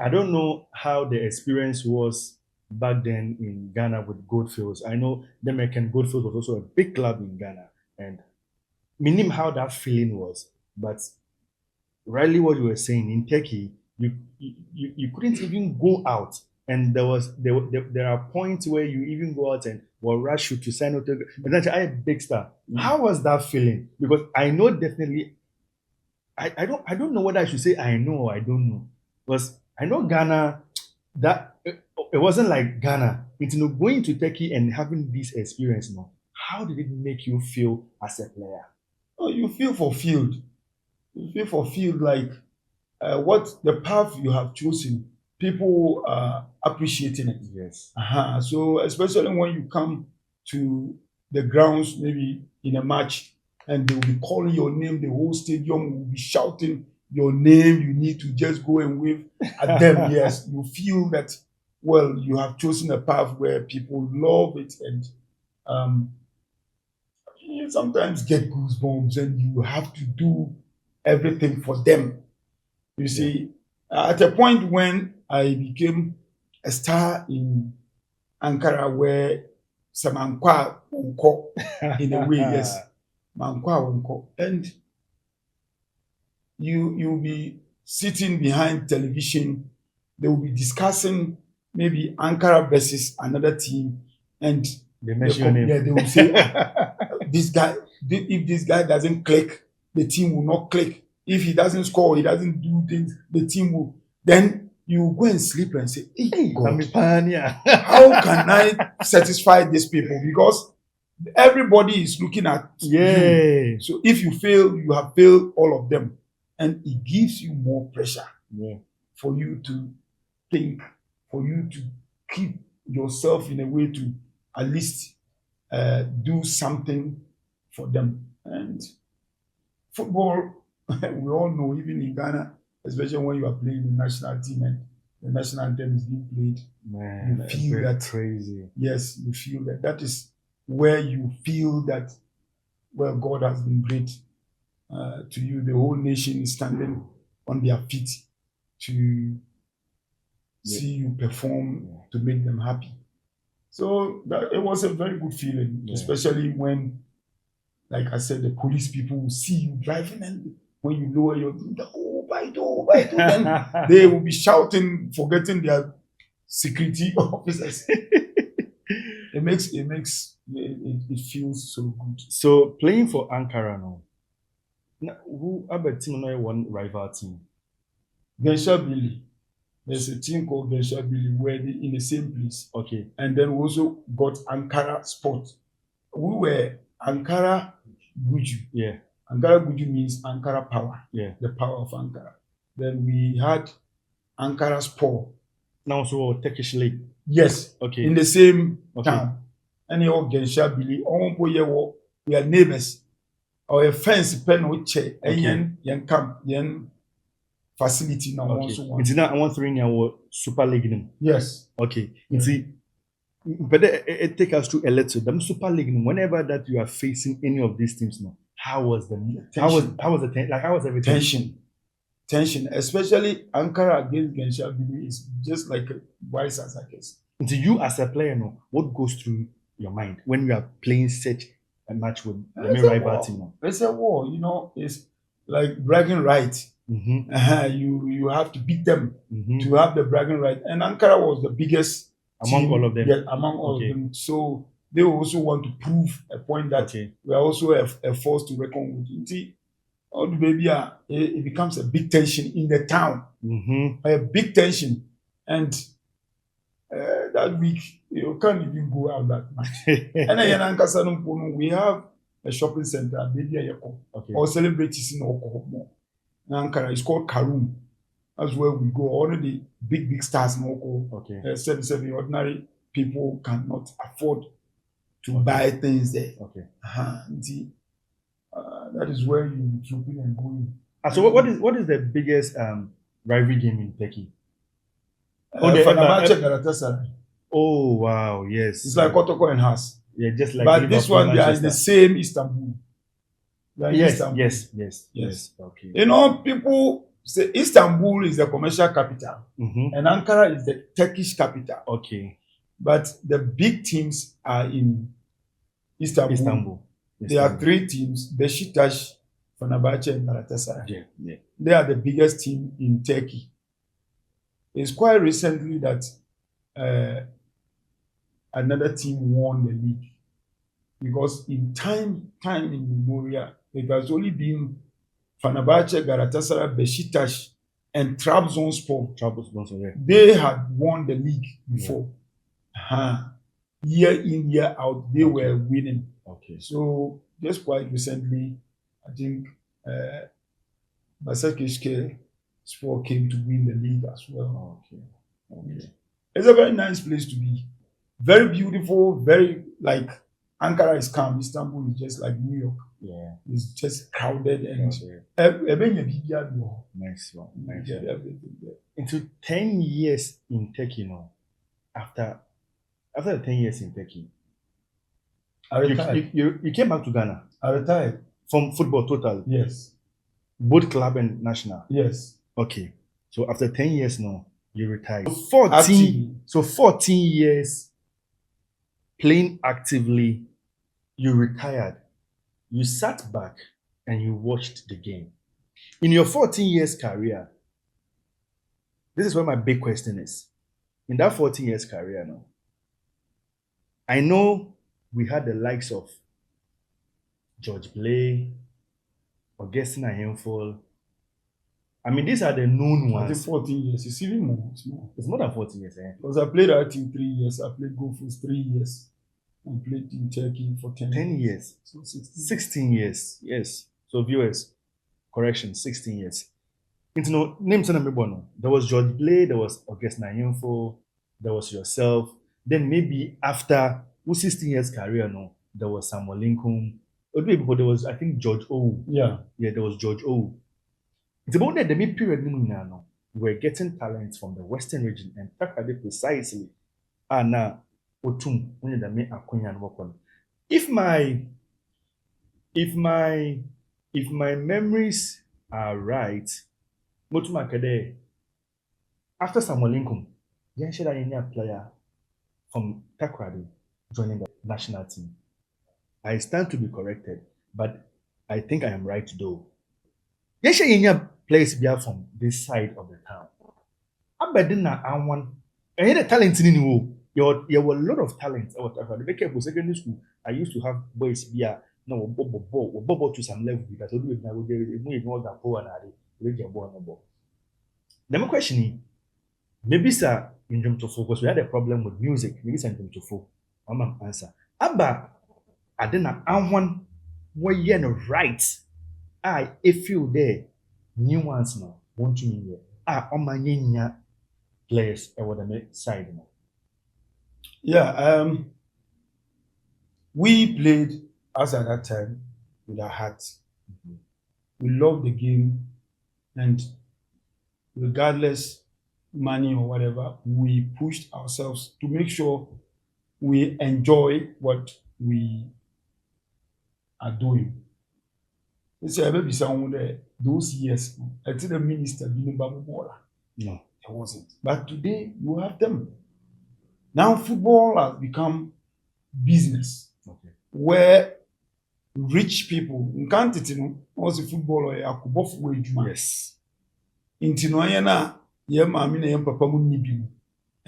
Speaker 2: I don't know how the experience was back then in Ghana with Goldfields. I know the American Goldfields was also a big club in Ghana, and meaning how that feeling was. But rightly what you were saying, in Turkey, you couldn't even go out, and there are points where you even go out and will rush you to sign autograph. And that's a big star. How was that feeling? Because I know definitely, I don't know whether I should say I know or I don't know. Because I know Ghana, that it wasn't like Ghana. It's going to Turkey and having this experience now. How did it make you feel as a player?
Speaker 1: Oh, you feel fulfilled. You feel fulfilled, like what the path you have chosen, people are appreciating it.
Speaker 2: Yes.
Speaker 1: So especially when you come to the grounds, maybe in a match, and they will be calling your name, the whole stadium will be shouting your name. You need to just go and wave at them. Yes, you feel that, well, you have chosen a path where people love it, and you sometimes get goosebumps, and you have to do everything for them. You see, at a point when I became a star in Ankara, where Samankwa Wonko, in a way, yes, Mankwa Wonko, and you'll be sitting behind television, they will be discussing maybe Ankara versus another team, and
Speaker 2: they mention your name.
Speaker 1: Yeah, they will say, this guy, if this guy doesn't click, the team will not click. If he doesn't score, he doesn't do things, the team will. Then you go and sleep and say, hey, God, how can I satisfy these people? Because everybody is looking at you. So if you fail, you have failed all of them. And it gives you more pressure for you to think, for you to keep yourself in a way to at least do something for them. And football, we all know, even in Ghana, especially when you are playing the national team and the national anthem is being played,
Speaker 2: man,
Speaker 1: you feel that
Speaker 2: crazy.
Speaker 1: Yes, you feel that. That is where you feel that, well, God has been great to you. The whole nation is standing on their feet to see you perform, to make them happy. So it was a very good feeling, especially when, like I said, the police people will see you driving, and when you lower your oh, Baidoo, then they will be shouting, forgetting their security officers. It feels so good.
Speaker 2: So playing for Ankara now, who other team now one rival team?
Speaker 1: Gensha Billy. There's a team called Gensha Billy where they in the same place.
Speaker 2: Okay.
Speaker 1: And then we also got Ankara Sport. We were Ankara Guju.
Speaker 2: Yeah.
Speaker 1: Ankara Guju means Ankara power.
Speaker 2: Yeah.
Speaker 1: The power of Ankara. Then we had Ankara Sport.
Speaker 2: Now so Turkish League.
Speaker 1: Yes.
Speaker 2: Okay.
Speaker 1: In the same town. And you Gensha Billy. We are neighbors. Our fence pen with chair. And yen camp yen facility now also one.
Speaker 2: It's now I want 3 year Super League.
Speaker 1: Yes.
Speaker 2: Okay. You see, but it take us to a little. The Super League, whenever that you are facing any of these teams now, how was everything?
Speaker 1: Tension, especially Ankara against Gensha Billy is just like a vice as I guess.
Speaker 2: To you as a player now, what goes through your mind when you are playing such a match with the main rival team now?
Speaker 1: It's a war, it's like bragging rights.
Speaker 2: Mm-hmm.
Speaker 1: You have to beat them to have the bragging right. And Ankara was the biggest
Speaker 2: Among all of them.
Speaker 1: Yeah, among all
Speaker 2: Okay.
Speaker 1: of them. So they also want to prove a point that
Speaker 2: Okay.
Speaker 1: we are also a force to reckon with. You see, all the baby, it becomes a big tension in the town, a big tension, and that week you can't even go out that much. And then we have a shopping center, baby,
Speaker 2: Okay.
Speaker 1: or celebrities in Oklahoma. Ankara is called Karoom. That's where we go. All the big stars in Oko.
Speaker 2: Okay.
Speaker 1: 77 ordinary people cannot afford to buy things there.
Speaker 2: Okay.
Speaker 1: That is where you be trooping and going.
Speaker 2: So what is the biggest rivalry game in Turkey?
Speaker 1: Fenerbahce Galatasaray.
Speaker 2: Oh wow, yes.
Speaker 1: It's like Kotoko and Haas.
Speaker 2: Yeah, just like
Speaker 1: but
Speaker 2: Liverpool,
Speaker 1: this one they are in the same Istanbul.
Speaker 2: Yes. Okay.
Speaker 1: You know, people say Istanbul is the commercial capital, and Ankara is the Turkish capital.
Speaker 2: Okay.
Speaker 1: But the big teams are in Istanbul. There are 3 teams: Beşiktaş, Fenerbahce, and Galatasaray.
Speaker 2: Yeah.
Speaker 1: They are the biggest team in Turkey. It's quite recently that another team won the league, because in time immemorial, it has only been Fenerbahce, Galatasaray, Beşiktaş, and Trabzonspor.
Speaker 2: Yeah.
Speaker 1: They had won the league before. Year in, year out, they were winning.
Speaker 2: Okay.
Speaker 1: So just quite recently, I think Başakşehir Sport came to win the league as well. Okay. It's a very nice place to be. Very beautiful, very like Ankara is calm. Istanbul is just like New York.
Speaker 2: Yeah.
Speaker 1: It's just crowded and
Speaker 2: nice one. Into 10 years in Turkey now. After the 10 years in Turkey,
Speaker 1: I retired.
Speaker 2: You came back to Ghana.
Speaker 1: I retired
Speaker 2: From football total.
Speaker 1: Yes.
Speaker 2: Both club and national.
Speaker 1: Yes.
Speaker 2: Okay. So after 10 years now, you retired. 14 years playing actively, you retired. You sat back and you watched the game. In your 14 years career, this is where my big question is. In that 14 years career now, I know we had the likes of George Blay, Augustine Ahemful. I mean, these are the known ones.
Speaker 1: I think 14 years. It's even more.
Speaker 2: It's more than 14 years, eh?
Speaker 1: Because I played that in 3 years. I played golf for 3 years. I played in Turkey for 10
Speaker 2: years.
Speaker 1: So
Speaker 2: 16 years. Yes. So viewers, correction, 16 years. Names there was George Blay, there was Augustine Ahemful, there was yourself. Then maybe after 16 years career, there was Samuel Lincoln. There was, I think, George O.
Speaker 1: Yeah,
Speaker 2: there was George O. It's about that the mid period now. We're getting talents from the Western region and Takoradi precisely. Now, if my memories are right, after Samuel Lincoln, you should have a player from Takoradi joining the national team. I stand to be corrected, but I think I am right though. You should have players from this side of the town. I bet I want the talent in you. There were a lot of talent. The secondary school, I used to have boys ball to some level because the question is, maybe sir, in terms of focus, we had a problem with music. Maybe in terms of focus, I'm answer. Abba, I didn't want what you right. If you there, new ones now, want to mean on my players over the side now.
Speaker 1: Yeah, we played us at that time with our hearts. We loved the game, and regardless money or whatever, we pushed ourselves to make sure we enjoy what we are doing. It's maybe some those years, I think the minister didn't No, it wasn't. But today you have them. Now football has become business, where rich people in quantity was a footballer
Speaker 2: Yes.
Speaker 1: Intino na ye maami na ye papa mu ni bi mu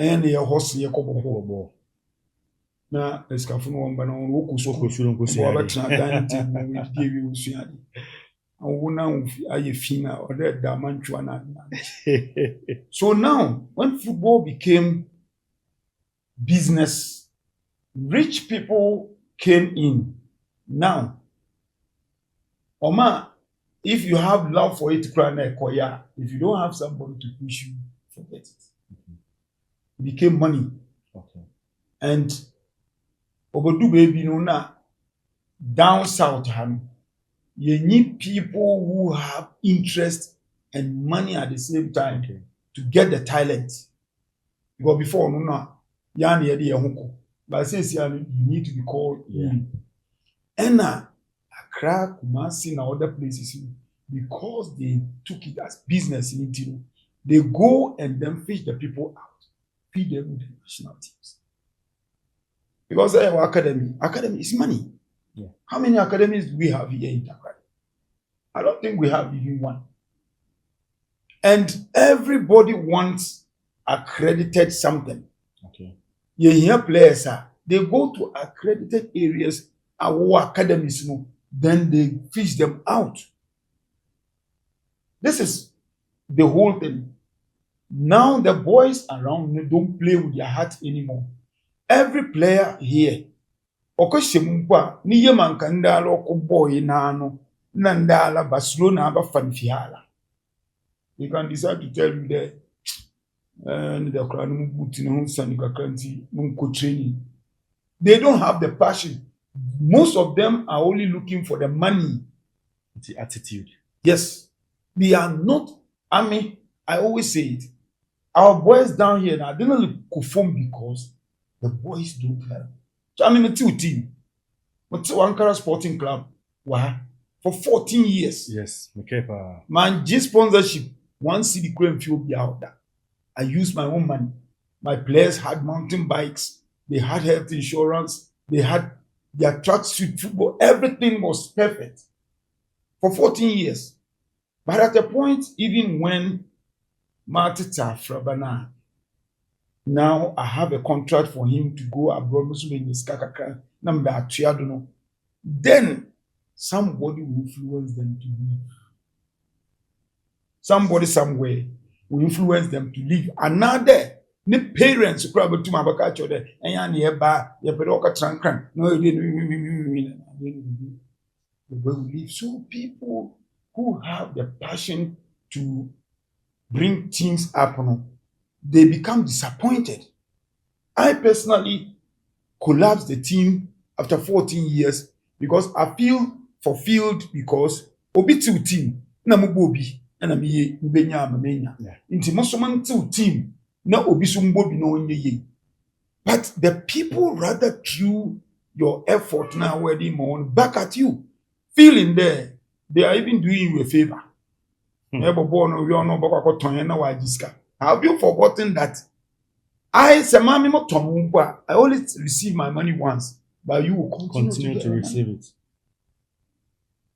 Speaker 1: and your horse ye kobo
Speaker 2: Football.
Speaker 1: na escafo no won na won wo
Speaker 2: So kusuru
Speaker 1: ko
Speaker 2: nkusu.
Speaker 1: ba tena dining table we die we usually awu na aye fina or that damantwa na. So now when football became business, rich people came in. Now Oma, if you have love for it, if you don't have somebody to push you, forget it. It became money.
Speaker 2: Okay.
Speaker 1: And Obodu baby no na down south you need people who have interest and money at the same time to get the talent. Because before no yan but since you need to be called in. And Accra, Kumasi, and other places, because they took it as business in Intino, they go and then fish the people out, feed them with the national teams. Because our academy is money.
Speaker 2: Yeah.
Speaker 1: How many academies do we have here in Takoradi? I don't think we have even one. And everybody wants accredited something.
Speaker 2: Okay.
Speaker 1: You hear players, they go to accredited areas, our academies, then they fish them out. This is the whole thing. Now the boys around me don't play with their heart anymore. Every player here, ni yemankandala okuboy nano, nandala Barcelona aba fanfiala. They can decide to tell you that they don't have the passion. Most of them are only looking for the money.
Speaker 2: The attitude.
Speaker 1: Yes. They are not, I always say it. Our boys down here now, they don't conform because the boys don't help. So a two team. Ankara Sporting Club. Wow. For 14 years.
Speaker 2: Yes. Okay,
Speaker 1: man, G sponsorship. One city crane fuel be out there. I used my own money. My players had mountain bikes. They had health insurance. They had their tracksuit football. Everything was perfect for 14 years. But at a point, even when Martita Frabana, now I have a contract for him to go abroad, then somebody will influence them to leave. Somebody somewhere will influence them to leave. Another, the parents who crowd to my back there, and ya nearby, ya pedoka trankran. No, they will leave. So people who have the passion to bring things up, they become disappointed. I personally collapsed the team after 14 years because I feel fulfilled because obi two team na mubobi na me mbenya amenya nti mosoman two team na obi so mbobi na onye ye. But the people rather threw your effort now wedding on back at you, feeling there they are even doing you a favor. Have you forgotten that I only receive my money once, but you will continue to
Speaker 2: receive it.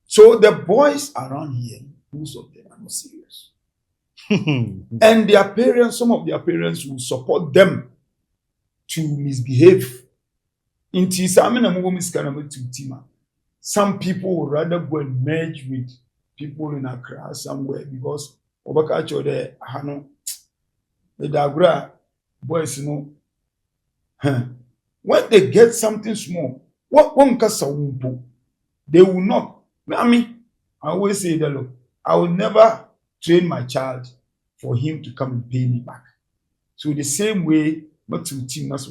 Speaker 1: So the boys around here, most of them are not serious. And their parents, some of their parents will support them to misbehave. Some people would rather go and merge with people in Accra somewhere because the Dagra boys, when they get something small, what one they will not. I always say that, look, I will never train my child for him to come and pay me back. So the same way, not to team that's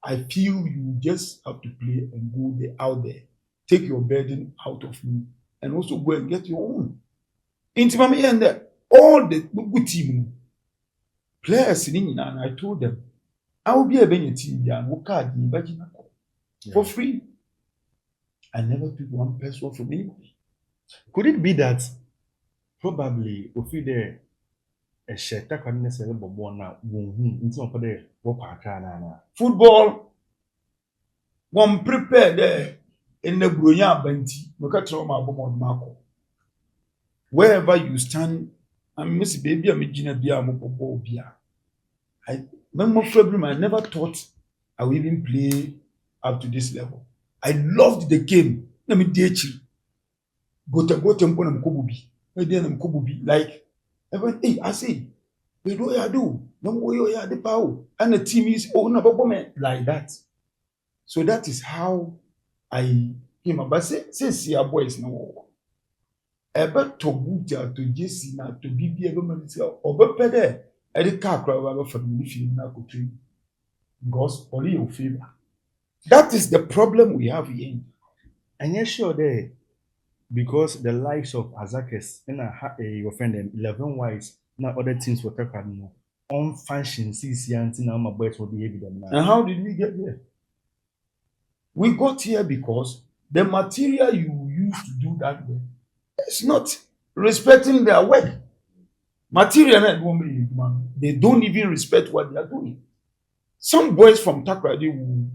Speaker 1: I feel you just have to play and go out there. Take your burden out of me and also go and get your own. Intimate and all the good team players and I told them, I will be a Benny team for free. I never took one person from anybody.
Speaker 2: Could it be that probably if you there a shirt that can necessarily be born now,
Speaker 1: football one prepare there in the Brunya Benti, wherever you stand, I miss baby, I'm a bia. When I never thought I would even play up to this level. I loved the game. Let me teach you. Go tempo na mkobubi. Like, hey, I say, we do ya do. No way ya the power. And the team is like that. So that is how I came up. But say see our boys no. Ebe to buja to Jesse na to bibi ebe man say obepe there. I did car cry over for the film na go train. Because only your favor. That is the problem we have here.
Speaker 2: And you're sure there, because the likes of Azakes and your friend them 11 wives, now other teams were talking on function, CC, and now my boys will be evident now.
Speaker 1: And how did we get here? We got here because the material you use to do that way is not respecting their work. Material, they don't even respect what they are doing. Some boys from Takoradi will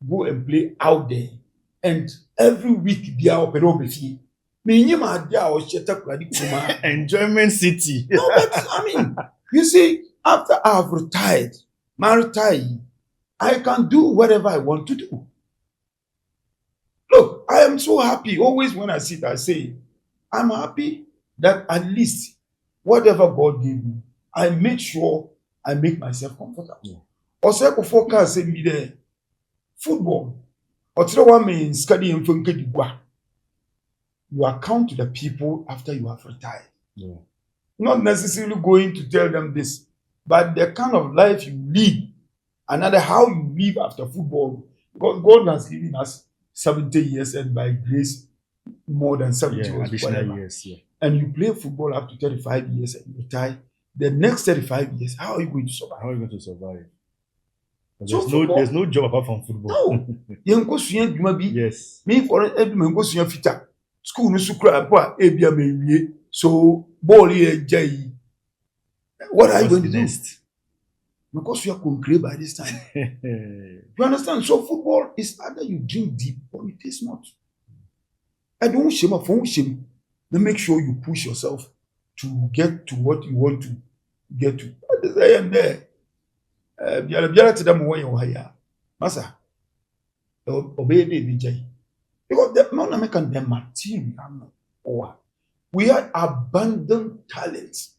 Speaker 1: go and play out there, and every week they are open.
Speaker 2: Enjoyment City.
Speaker 1: No, but I mean, you see, after I have retired, I can do whatever I want to do. Look, I am so happy. Always when I sit, I say, I'm happy that at least whatever God gave me, I make sure I make myself comfortable. Also, before can say me there, football. Or one means you account to the people after you have retired.
Speaker 2: Yeah.
Speaker 1: Not necessarily going to tell them this, but the kind of life you live, another how you live after football. Because God has given us 70 years, and by grace, more than 70
Speaker 2: Yeah, additional years. Yeah.
Speaker 1: And you play football up to 35 years and you retire. The next 35 years, how are you going to survive?
Speaker 2: How are you going to survive?
Speaker 1: There's
Speaker 2: no job apart from football.
Speaker 1: No.
Speaker 2: Yes.
Speaker 1: Me for every fita. School no sukra apa ebia me. So ball here. What are you going to do? Because you are concrete by this time. You understand? So football is either you drink deep or it is not. I don't shame a phone shame. Then make sure you push yourself to get to what you want to get to. I am there. Biara to them when you hire. Masa. Obey the because the non American the material or we had abundant talents.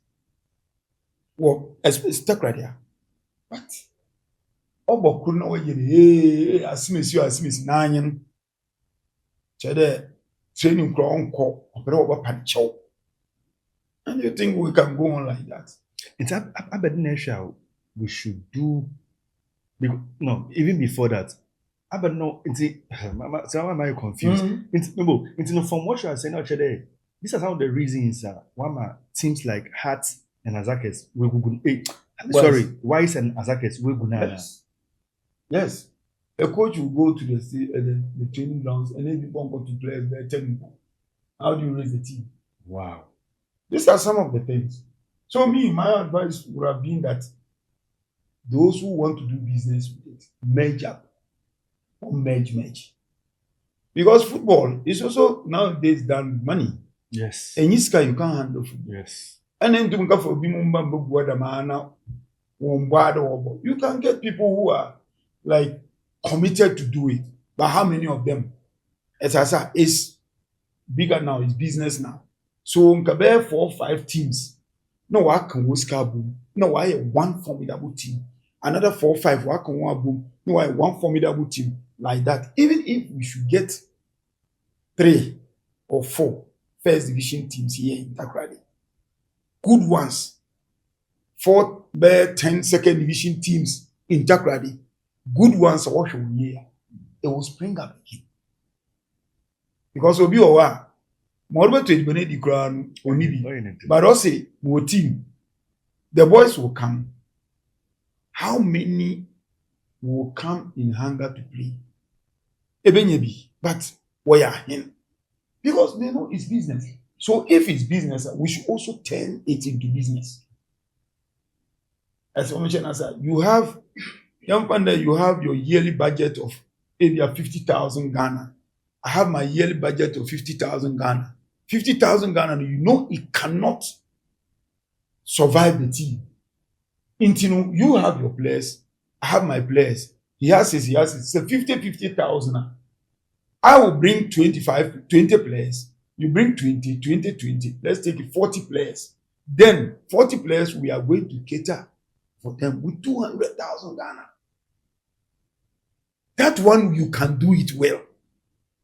Speaker 1: Well, especially stuck right there. But Obo couldn't know you as nine. Chede training crown call, but over pancho. And you think we can go on like that?
Speaker 2: It's Aberdeen we should do. No, even before that. But no, so am I confused? From what you are saying, actually, these are some of the reasons why teams like Hearts and Azakes will go. Wise and Azakes will go.
Speaker 1: Yes. A coach will go to the training grounds and then people go to players there telling them, how do you raise the team?
Speaker 2: Wow.
Speaker 1: These are some of the things. So my advice would have been that those who want to do business with it, merge up or merge. Because football is also nowadays done with money.
Speaker 2: Yes.
Speaker 1: And you can't handle football.
Speaker 2: Yes.
Speaker 1: And then you can get people who are like committed to do it. But how many of them? As I said, it's bigger now, it's business now. So Nkabe 4 or 5 teams. No, I can boom. No, I have one formidable team. Another 4 or 5 work on one boom. No, I have one formidable team. Like that. Even if we should get 3 or 4 first division teams here in Takoradi. Good ones. 4 10 second division teams in Takoradi. Good ones are what here. It will spring up again. Because Obi Owa, more to it the crown only. But also, more team, the boys will come. How many will come in hunger to play? Ebenyebi, but why are him? Because they know it's business. So if it's business, we should also turn it into business. As I mentioned, you have your yearly budget of maybe 50,000 Ghana. I have my yearly budget of 50,000 Ghana. 50,000 Ghana, you know it cannot survive the team. You have your players, I have my players. He has his. It's a 50,000. I will bring 20 players. You bring 20. Let's take it 40 players. Then 40 players, we are going to cater for them with 200,000 Ghana. That one you can do it well.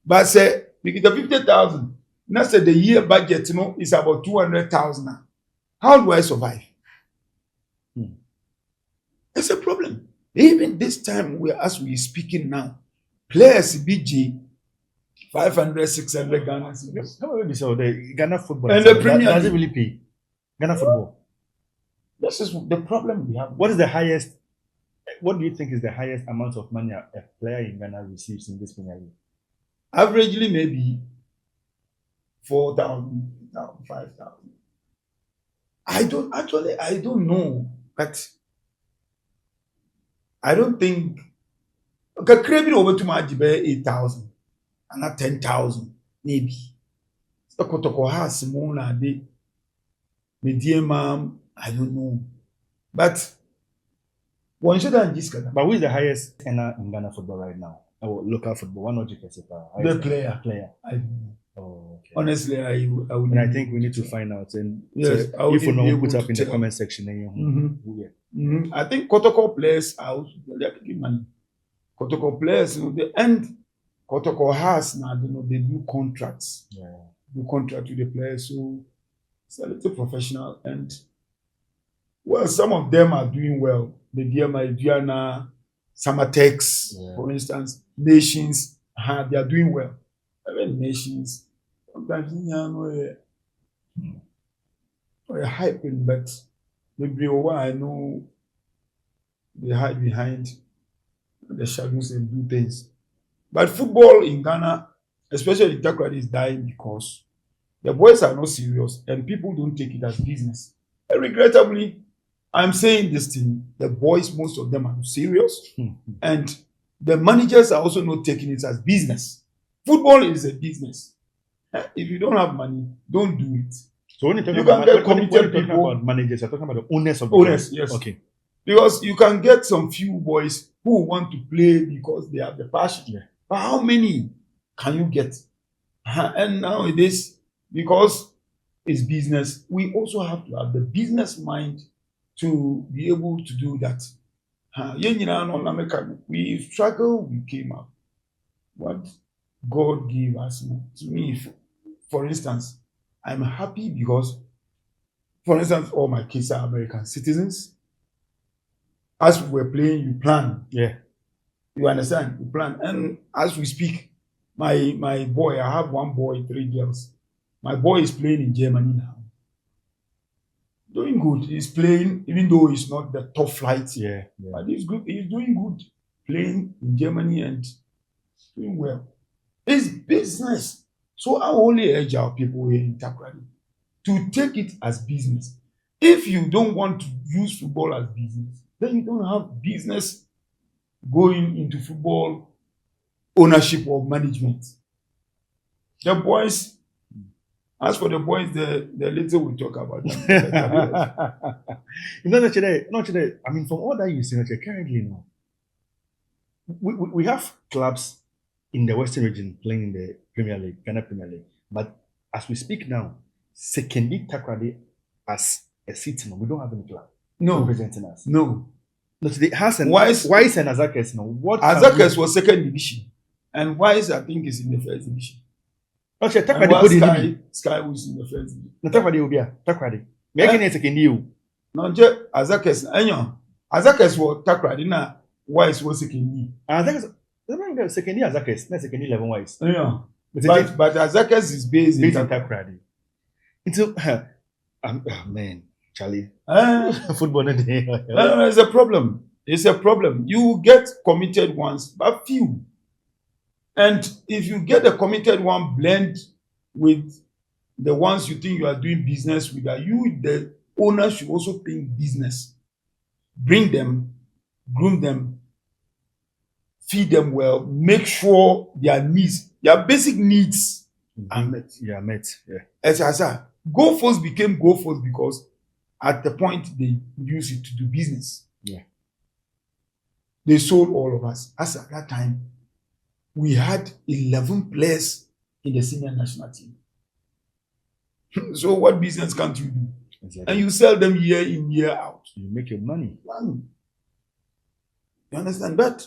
Speaker 1: But say, because the 50,000, now say the year budget, is about 200,000. How do I survive? It's a problem. Even this time, as we speaking now, players BG 500, 600 Ghana.
Speaker 2: So the Ghana football
Speaker 1: And the Premier
Speaker 2: does it
Speaker 1: League.
Speaker 2: really pay? Ghana football.
Speaker 1: This is the problem we have.
Speaker 2: What is the highest? What do you think is the highest amount of money a player in Ghana receives in this Premier League?
Speaker 1: Averagely, maybe 4,000, 5,000. I don't know, but I don't think. Okay, craving over too much, 8,000 and not 10,000, maybe. The Kotoko has more than the medium, I don't know, but one shouldn't just get
Speaker 2: But who is the highest earner in Ghana football right now? Or local football? One not
Speaker 1: the player.
Speaker 2: Player.
Speaker 1: I don't know.
Speaker 2: Oh, okay.
Speaker 1: Honestly, I would.
Speaker 2: And I think we need to find out. And
Speaker 1: Yes,
Speaker 2: so
Speaker 1: I would
Speaker 2: if you
Speaker 1: be
Speaker 2: know,
Speaker 1: able
Speaker 2: put
Speaker 1: to
Speaker 2: up in the
Speaker 1: tell.
Speaker 2: comment section.
Speaker 1: I think Kotoko players are also they're taking money. Kotoko players, the end Kotoko has now, they do contracts.
Speaker 2: Yeah.
Speaker 1: Do contract with the players, so it's a little professional. And well, some of them are doing well. The DMI, Diana, Samatex, for instance, Nations, they are doing well. Even Nations, sometimes we're hyping, but maybe I know they hide behind the shadows and do things. But football in Ghana, especially Takoradi, is dying because the boys are not serious and people don't take it as business. And regrettably, I'm saying this thing, the boys, most of them are not serious, and the managers are also not taking it as business. Football is a business. If you don't have money, don't do it.
Speaker 2: So when you're talking
Speaker 1: You can get
Speaker 2: when
Speaker 1: committed
Speaker 2: you're talking
Speaker 1: people.
Speaker 2: about managers, you're talking about the owners of the
Speaker 1: Owners,
Speaker 2: club.
Speaker 1: yes.
Speaker 2: Okay.
Speaker 1: Because you can get some few boys who want to play because they have the passion.
Speaker 2: Yeah.
Speaker 1: But how many can you get? And nowadays, because it's business, we also have to have the business mind to be able to do that. We struggle, we came up. What God gave us. To me, for instance, I'm happy because, for instance, all my kids are American citizens. As we were playing, you plan.
Speaker 2: Yeah.
Speaker 1: You understand? You plan. And as we speak, my boy, I have one boy, 3 girls. My boy is playing in Germany now. Doing good. He's playing, even though he's not the top flight.
Speaker 2: Yeah.
Speaker 1: But he's good. He's doing good. Playing in Germany and doing well. It's business. So I only urge our people here in Takoradi to take it as business. If you don't want to use football as business, then you don't have business going into football ownership or management. The boys, as for the boys, the little we talk about them.
Speaker 2: Not I mean, from all that you say, currently, we have clubs in the Western region playing in the Premier League, Ghana Premier League. But as we speak now, Sekondi-Takoradi as a city, we don't have any club representing us.
Speaker 1: No.
Speaker 2: Today Hassan,
Speaker 1: Wise
Speaker 2: and Azakes now. What
Speaker 1: Azakes was 2nd division, and Wise I think is in the 1st division.
Speaker 2: Okay,
Speaker 1: Takoradi Sky was in the 1st division.
Speaker 2: No, Takoradi will be a Takoradi. Making it second you.
Speaker 1: No, Azakes. Azakes was Takoradi na Wise was 2nd.
Speaker 2: Azakes. Remember second year Azakes, not second 11 Wise.
Speaker 1: Yeah. But Azakes is based in
Speaker 2: Takoradi. Into man. Charlie, football
Speaker 1: it's a problem. It's a problem. You get committed ones, but few. And if you get a committed one, blend with the ones you think you are doing business with, the owner should also think business. Bring them, groom them, feed them well, make sure their needs, their basic needs are met.
Speaker 2: Yeah, met. Yeah.
Speaker 1: As I said, Go First became Go First because At the point they use it to do business.
Speaker 2: Yeah.
Speaker 1: They sold all of us. As at that time, we had 11 players in the senior national team. So what business can't you do?
Speaker 2: Exactly.
Speaker 1: And you sell them year in, year out.
Speaker 2: You make your money.
Speaker 1: You understand that?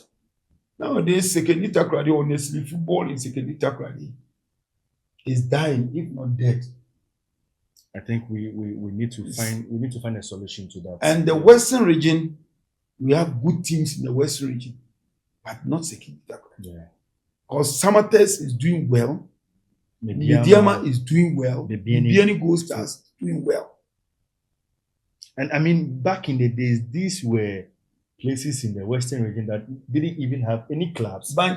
Speaker 1: Nowadays, Sekondi-Takoradi, honestly, football in Sekondi-Takoradi is dying, if not dead.
Speaker 2: I think we need to find a solution to that.
Speaker 1: And the Western region, we have good teams in the Western region, but not Sekondi-Takoradi.
Speaker 2: Yeah.
Speaker 1: Because Samates is doing well. Mediama is doing well. The Bieni Gold Stars doing well.
Speaker 2: And I mean, back in the days, these were places in the Western region that didn't even have any clubs.
Speaker 1: Yeah.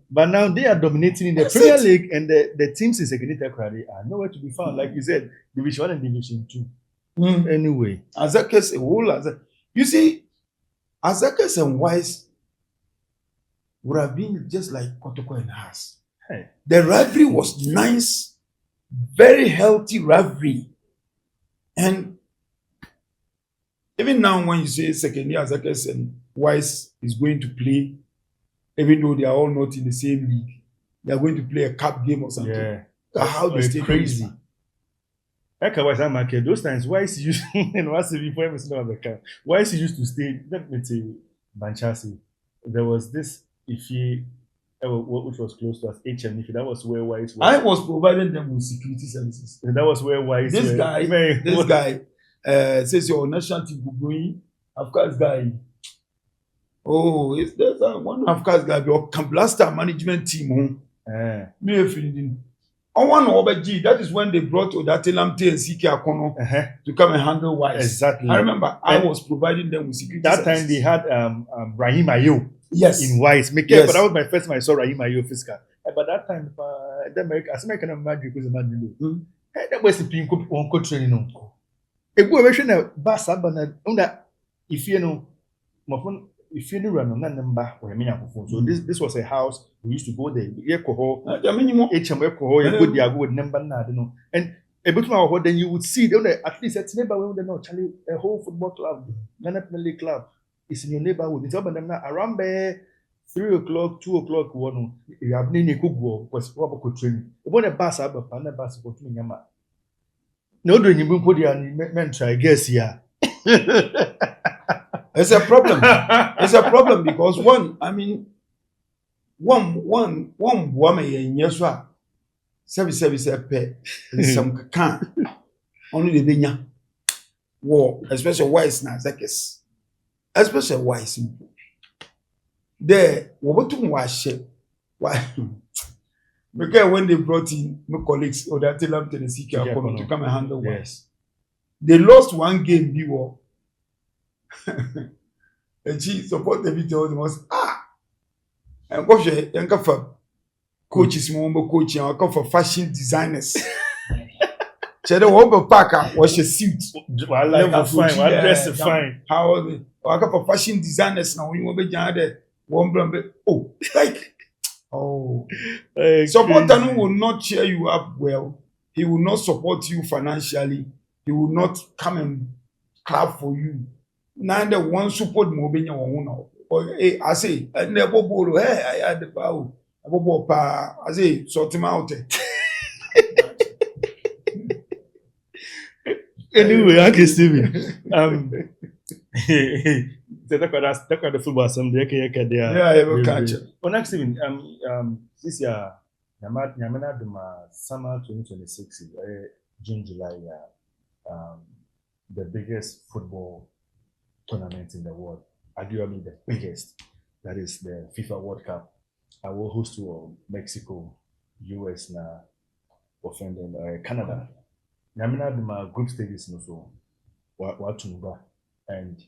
Speaker 2: But now they are dominating in the Premier League, and the teams in Sekondi-Takoradi are nowhere to be found. Like you said, Division 1 and Division 2. Anyway.
Speaker 1: Azakes, you see, Azakes and Wise would have been just like Kotoko and Haas.
Speaker 2: Hey.
Speaker 1: The rivalry was nice, very healthy rivalry. And even now, when you say second year Azakes and Wise is going to play, even though they are all not in the same league, they are going to play a cup game or something.
Speaker 2: Yeah.
Speaker 1: How they stay
Speaker 2: crazy. Those times, Wise used Wise used to stay. Let me tell you, Banchasi. There was this Ifi, which was close to us, HM. That was where Wise was.
Speaker 1: I was providing them with security services.
Speaker 2: And that was where Wise.
Speaker 1: This guy says your national team will going. Of course, guy. Oh, there's one of course guy your Blaster management team. Me feeling. On one over G, that is when they brought Odatelamte and Siki Akono to come and handle Wise.
Speaker 2: Exactly.
Speaker 1: I remember I was providing them with security
Speaker 2: that
Speaker 1: services.
Speaker 2: time they had Rahim Ayo.
Speaker 1: Yes.
Speaker 2: In Wise.
Speaker 1: Yes.
Speaker 2: But that was my first time I saw Rahim Ayo physical. But that time, as American Magic was a man. That was the Pinko on training. A good version of Bassabana, if you know, if you know, so this was a house we used to go there. And a bit more then you would see at least it's neighborhood a whole football club, Ghana Premier League club is in your neighborhood. It's around there 3 o'clock, 2 o'clock, one you have nini kubo was what training. When a bus up and a bus for me. No doing you put your men try guess yeah.
Speaker 1: It's a problem. It's a problem because one woman in Yeswa service pay some can only the benya war, especially Wise na Zakes, especially Wise. There, what to wash why? Because when they brought in my colleagues or that tell them to the CK to come and handle Wise, they lost one game. We were. And she supported me to was and go for coaches, coach, and come for fashion designers. Cheddar Wobble Parker was a suit.
Speaker 2: I like fine, I dress fine.
Speaker 1: How are they? I come for fashion designers now. We will be one brand. Oh, like supporter will not cheer you up well. He will not support you financially. He will not come and clap for you. Nanda one support mobile or hey, I say, I never borrow. Hey, I had the power. I say, sort him out.
Speaker 2: Anyway, okay, Stephen. That's the football assembly.
Speaker 1: Yeah, I will catch it.
Speaker 2: Well, next Stephen, this year, Yamana summer 2026, June, July, the biggest football tournament in the world, arguably the biggest, that is the FIFA World Cup. I will host to Mexico, US, na offending Canada. Namina my group stages so and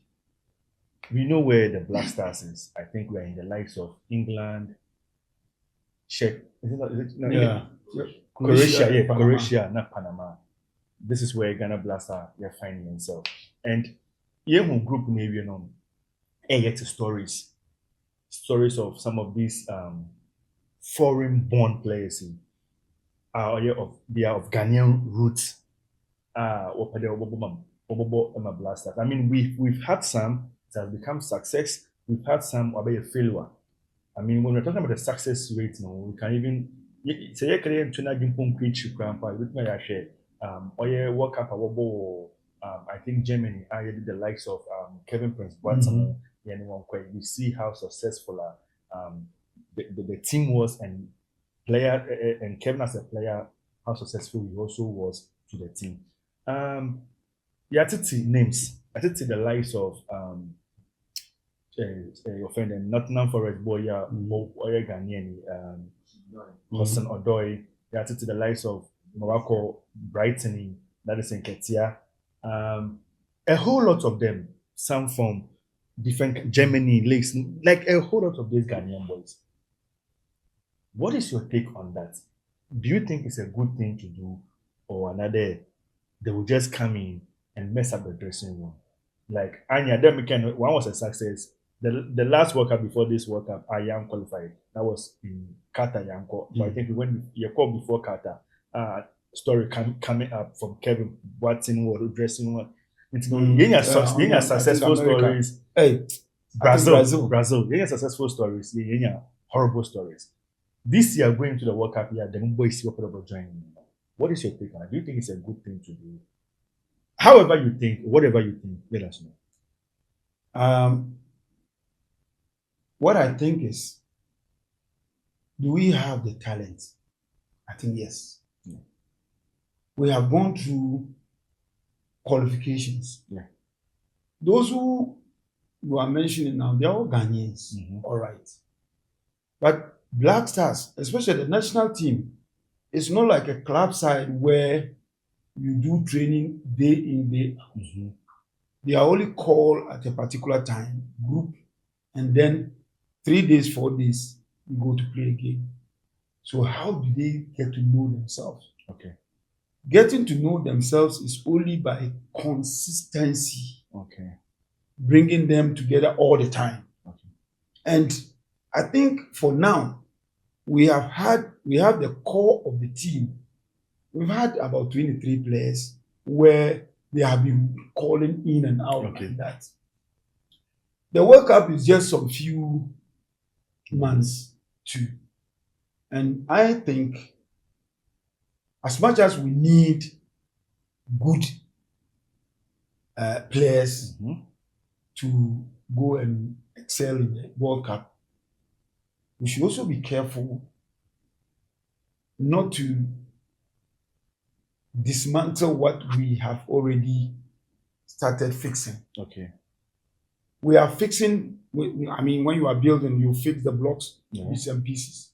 Speaker 2: we know where the Black Stars is. I think we're in the likes of England, Czech, Croatia, not Panama. This is where Ghana Blaster they're finding themselves. And Yehun group maybe get stories of some of these foreign born players they are of Ghanaian roots. Wapade Obobo Emma Blasters. I mean, we've had some that have become success. We've had some about a failure. I mean, when we're talking about the success rate now, we can even say you can tuna gimpong creature grandpa with my share. Or yeah, World Cup I think Germany, I did the likes of Kevin Prince Boateng, anyone quite. You see how successful the team was, and player and Kevin as a player, how successful he also was to the team. Yeah, names. I think the likes of your friend and Nottingham Forest boy, yeah, Oye Ghanaian, Hudson Odoi. Yeah, I think the likes of Morocco, Brighton, that is in Ketia. A whole lot of them, some from different Germany leagues, like a whole lot of these Ghanaian boys. What is your take on that? Do you think it's a good thing to do, or another they will just come in and mess up the dressing room? Like Anya, then one was a success. The last World Cup before this World Cup, I am qualified. That was in Qatar, Yanko. So I think we went you called before Qatar. Story coming up from Kevin Boateng or dressing room. It's successful stories.
Speaker 1: Hey,
Speaker 2: Brazil. Yeah, successful stories. Yeah, horrible stories. This year going to the World Cup, yeah, the boys see what joining. What is your take on it? Do you think it's a good thing to do? However you think, whatever you think, let us know.
Speaker 1: What I think is, do we have the talent? I think yes.
Speaker 2: Yeah.
Speaker 1: We have gone through qualifications.
Speaker 2: Yeah.
Speaker 1: Those who you are mentioning now, they're all Ghanaians. All right. But Black Stars, especially the national team, it's not like a club side where you do training day in, day out. They are only called at a particular time, group, and then 3 days, 4 days, you go to play a game. So how do they get to know themselves?
Speaker 2: Okay.
Speaker 1: Getting to know themselves is only by consistency.
Speaker 2: Okay.
Speaker 1: Bringing them together all the time.
Speaker 2: Okay.
Speaker 1: And I think for now, we have the core of the team. We've had about 23 players where they have been calling in and out like that. The World Cup is just some few months too. And I think as much as we need good players to go and excel in the World Cup, we should also be careful not to dismantle what we have already started fixing.
Speaker 2: Okay.
Speaker 1: We are fixing, I mean, when you are building, you fix the blocks, bits and pieces.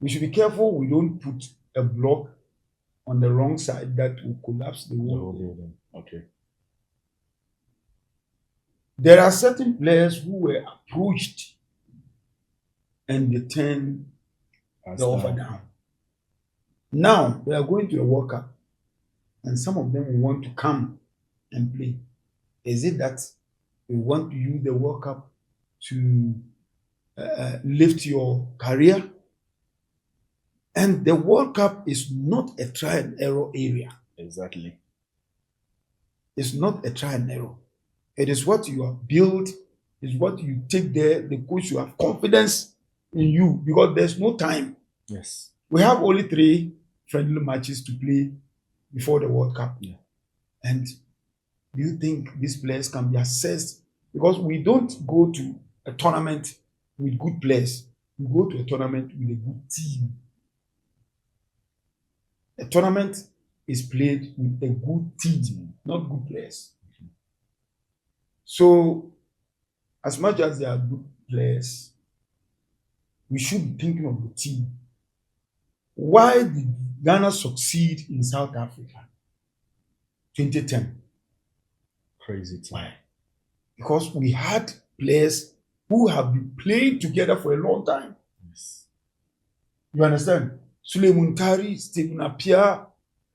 Speaker 1: We should be careful we don't put a block on the wrong side that will collapse the whole building.
Speaker 2: Okay.
Speaker 1: There are certain players who were approached and they turned the offer down. Now they are going to the World Cup and some of them will want to come and play. Is it that you want to use the World Cup to lift your career? And the World Cup is not a try and error area.
Speaker 2: Exactly.
Speaker 1: It's not a try and error. It is what you have built, it's what you take there, the coach, you have confidence in you because there's no time.
Speaker 2: Yes.
Speaker 1: We have only 3 friendly matches to play before the World Cup.
Speaker 2: Yeah.
Speaker 1: And do you think these players can be assessed? Because we don't go to a tournament with good players. We go to a tournament with a good team. A tournament is played with a good team, not good players. So, as much as they are good players, we should be thinking of the team. Why did Ghana succeed in South Africa? 2010.
Speaker 2: Crazy team.
Speaker 1: Why? Because we had players who have been playing together for a long time.
Speaker 2: Yes.
Speaker 1: You understand? Suleiman Tari, Stephen Appiah,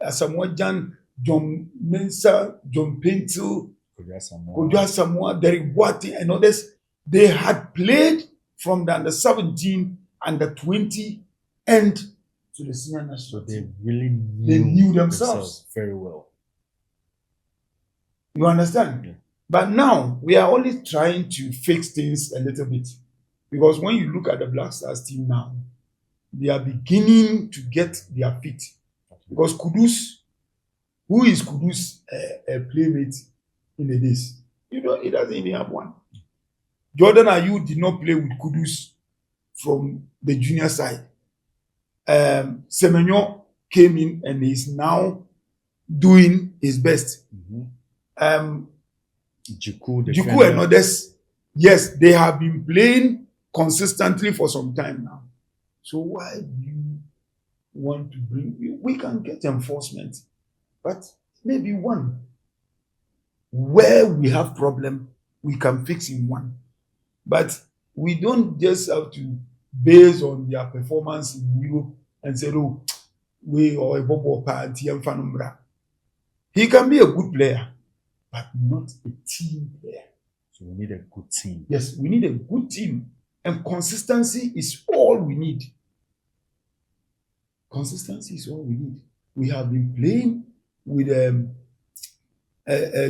Speaker 1: Samoa Jan, John Mensah, John Pentil, Kodua Samoa, Derek Boateng, and others. They had played from the under 17, under 20, and to the senior national
Speaker 2: team.
Speaker 1: They knew themselves
Speaker 2: very well.
Speaker 1: You understand?
Speaker 2: Yeah.
Speaker 1: But now we are only trying to fix things a little bit. Because when you look at the Black Stars team now, they are beginning to get their feet. Because Kudus, who is Kudus a playmate in the days? You know, he doesn't even have one. Jordan Ayew did not play with Kudus from the junior side. Semenyo came in and is now doing his best. Juku and others, yes, they have been playing consistently for some time now. So why do you want to bring? We can get enforcement, but maybe one. Where we have problem, we can fix in one. But we don't just have to base on their performance in Europe and say, oh, we or a Bobo party and Fanumbra. He can be a good player, but not a team player.
Speaker 2: So we need a good team.
Speaker 1: Yes, we need a good team. And consistency is all we need. Consistency is all we need. We have been playing with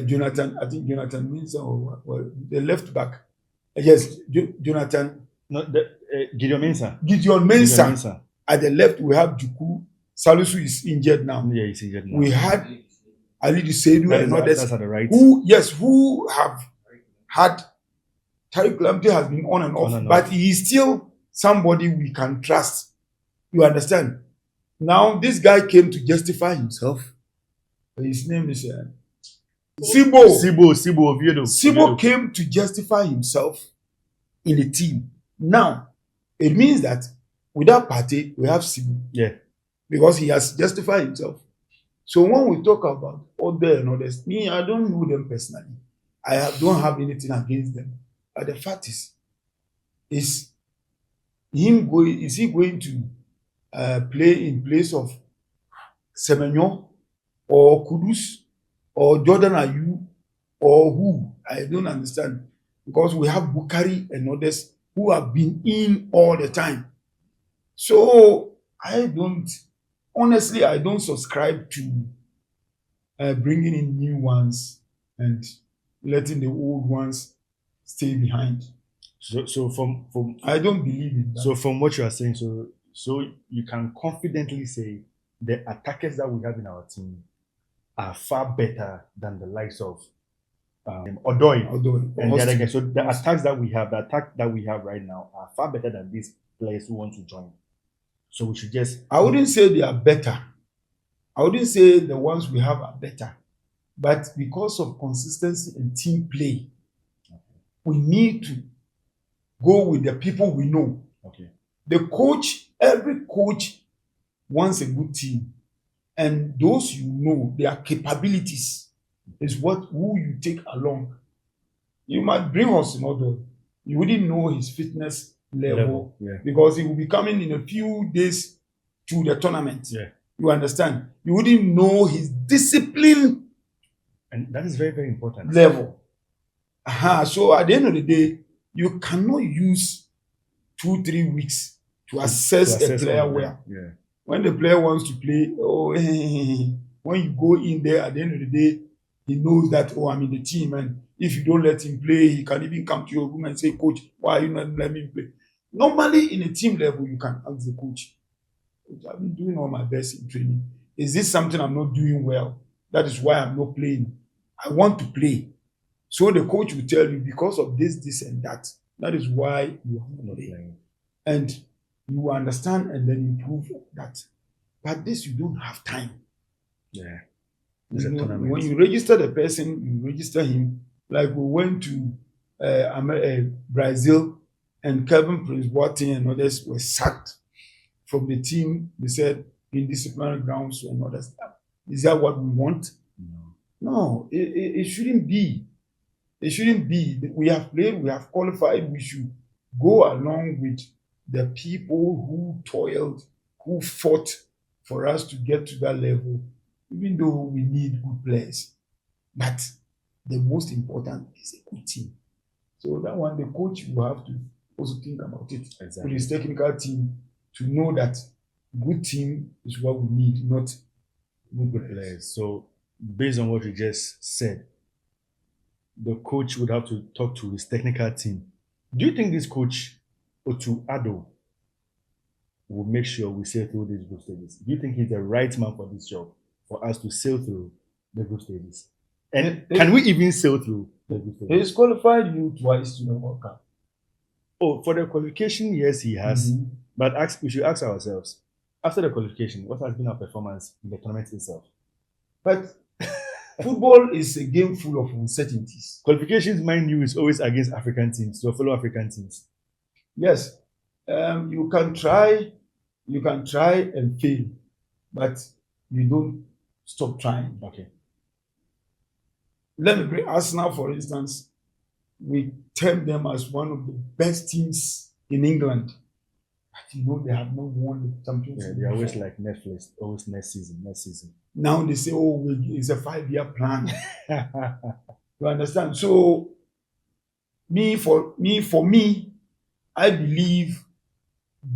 Speaker 1: Jonathan, I think Jonathan Mensah or the left back. Yes, Jonathan.
Speaker 2: No, Gideon Mensah.
Speaker 1: Gideon Mensah. At the left, we have Juku. Salisu is injured now.
Speaker 2: Yeah, he's injured now.
Speaker 1: We had Ali Seydou and others.
Speaker 2: That's at the right.
Speaker 1: Who have had Tariq Lamptey has been on and off, but he is still somebody we can trust. You understand? Now, this guy came to justify himself. His name is Sibo
Speaker 2: Oviedo.
Speaker 1: Sibo came to justify himself in the team. Now, it means that without Partey, we have Sibo.
Speaker 2: Yeah.
Speaker 1: Because he has justified himself. So when we talk about other and others, me, I don't know them personally. I don't have anything against them. But the fact is he going to play in place of Semenyo or Kudus or Jordan Ayew or who? I don't understand. Because we have Bukari and others who have been in all the time. So I don't subscribe to bringing in new ones and letting the old ones stay behind.
Speaker 2: So from
Speaker 1: I don't believe in that.
Speaker 2: So from what you are saying, so you can confidently say the attackers that we have in our team are far better than the likes of Odoi and the other guys. So the attack that we have right now are far better than these players who want to join. So we should just...
Speaker 1: I wouldn't say they are better. I wouldn't say the ones we have are better. But because of consistency and team play, we need to go with the people we know.
Speaker 2: Okay.
Speaker 1: Every coach wants a good team. And those you know, their capabilities is who you take along. You might bring us in order. You wouldn't know his fitness level.
Speaker 2: Yeah.
Speaker 1: Because he will be coming in a few days to the tournament.
Speaker 2: Yeah.
Speaker 1: You understand? You wouldn't know his discipline.
Speaker 2: And that is very, very important.
Speaker 1: Level. So at the end of the day, you cannot use 2-3 weeks to assess a player well.
Speaker 2: Yeah.
Speaker 1: When the player wants to play, when you go in there at the end of the day, he knows that, I'm in the team, and if you don't let him play, he can even come to your room and say, Coach, why are you not letting me play? Normally, in a team level, you can ask the coach, I've been doing all my best in training. Is this something I'm not doing well? That is why I'm not playing. I want to play. So the coach will tell you, because of this, and that. That is why you are not playing. And you understand and then improve that. But this, you don't have time.
Speaker 2: Yeah.
Speaker 1: When you register the person, you register him. Like we went to Brazil, and Kevin Prince Boateng and others were sacked from the team. They said in disciplinary grounds and other stuff. Is that what we want? No, it shouldn't be. It shouldn't be. We have played, we have qualified. We should go along with the people who toiled, who fought for us to get to that level, even though we need good players. But the most important is a good team. So that one, the coach will have to also think about it.
Speaker 2: Exactly.
Speaker 1: With his technical team to know that good team is what we need, not good players.
Speaker 2: So based on what you just said, the coach would have to talk to his technical team. Do you think this coach, Otu Ado, will make sure we sail through these group stages? Do you think he's the right man for this job, for us to sail through the group stages? And can we even sail through the group stages?
Speaker 1: He's qualified you twice to the World Cup.
Speaker 2: Oh, for the qualification, yes, he has.
Speaker 1: Mm-hmm.
Speaker 2: But we should ask ourselves, after the qualification, what has been our performance in the tournament itself?
Speaker 1: But football is a game full of uncertainties.
Speaker 2: Qualifications, mind you, is always against African teams, your fellow African teams.
Speaker 1: Yes, you can try and fail, but you don't stop trying.
Speaker 2: Okay.
Speaker 1: Let me bring Arsenal, for instance. We term them as one of the best teams in England. But you know, they have not won the championship.
Speaker 2: Yeah, they're always like Netflix, always next season.
Speaker 1: Now they say, oh, it's a 5-year plan. You understand? So, for me, I believe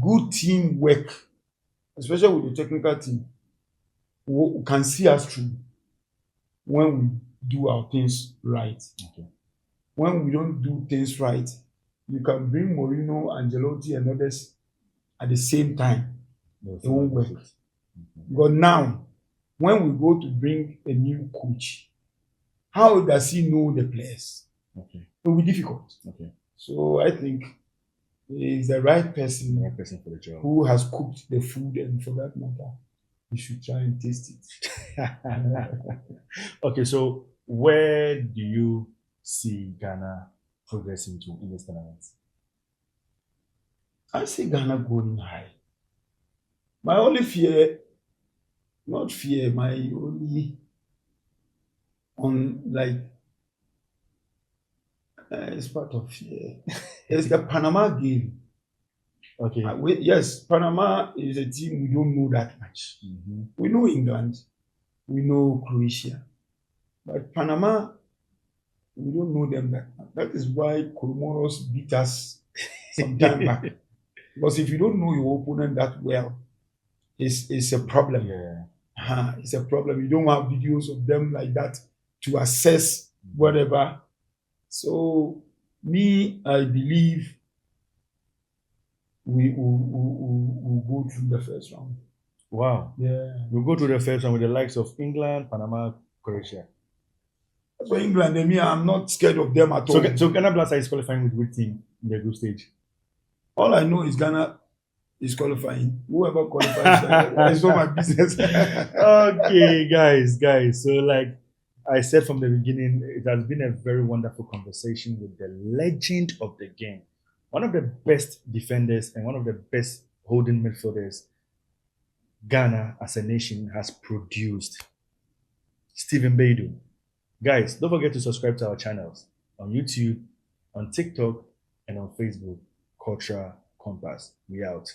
Speaker 1: good teamwork, especially with the technical team, can see us through when we do our things right.
Speaker 2: Okay.
Speaker 1: When we don't do things right, you can bring Mourinho, Ancelotti, and others at the same time. It won't work. But now, when we go to bring a new coach, how does he know the players?
Speaker 2: Okay.
Speaker 1: It will be difficult.
Speaker 2: Okay.
Speaker 1: So I think he is the right person,
Speaker 2: For the job.
Speaker 1: who has cooked the food, and for that matter, you should try and taste it.
Speaker 2: Okay, so where do you see Ghana progressing to in this tournament?
Speaker 1: I see Ghana going high. My only fear, not fear, my only it's part of fear. It's the Panama game.
Speaker 2: Okay.
Speaker 1: Yes, Panama is a team we don't know that much.
Speaker 2: Mm-hmm.
Speaker 1: We know England, we know Croatia, but Panama, we don't know them that much. That is why Comoros beat us some time back. Because if you don't know your opponent that well, it's a problem.
Speaker 2: Yeah.
Speaker 1: It's a problem. You don't have videos of them like that to assess whatever. So, I believe we will go through the first round.
Speaker 2: Wow.
Speaker 1: Yeah.
Speaker 2: We'll go to the first one with the likes of England, Panama, Croatia.
Speaker 1: So England, I'm not scared of them at all.
Speaker 2: So Ghana Blaster is qualifying with which team in the group stage?
Speaker 1: All I know is Ghana is qualifying. Whoever qualifies, it's not my business.
Speaker 2: Okay, guys. So like I said from the beginning, it has been a very wonderful conversation with the legend of the game. One of the best defenders and one of the best holding midfielders Ghana as a nation has produced. Stephen Baidoo. Guys, don't forget to subscribe to our channels on YouTube, on TikTok, and on Facebook. Cultural Compass. We out.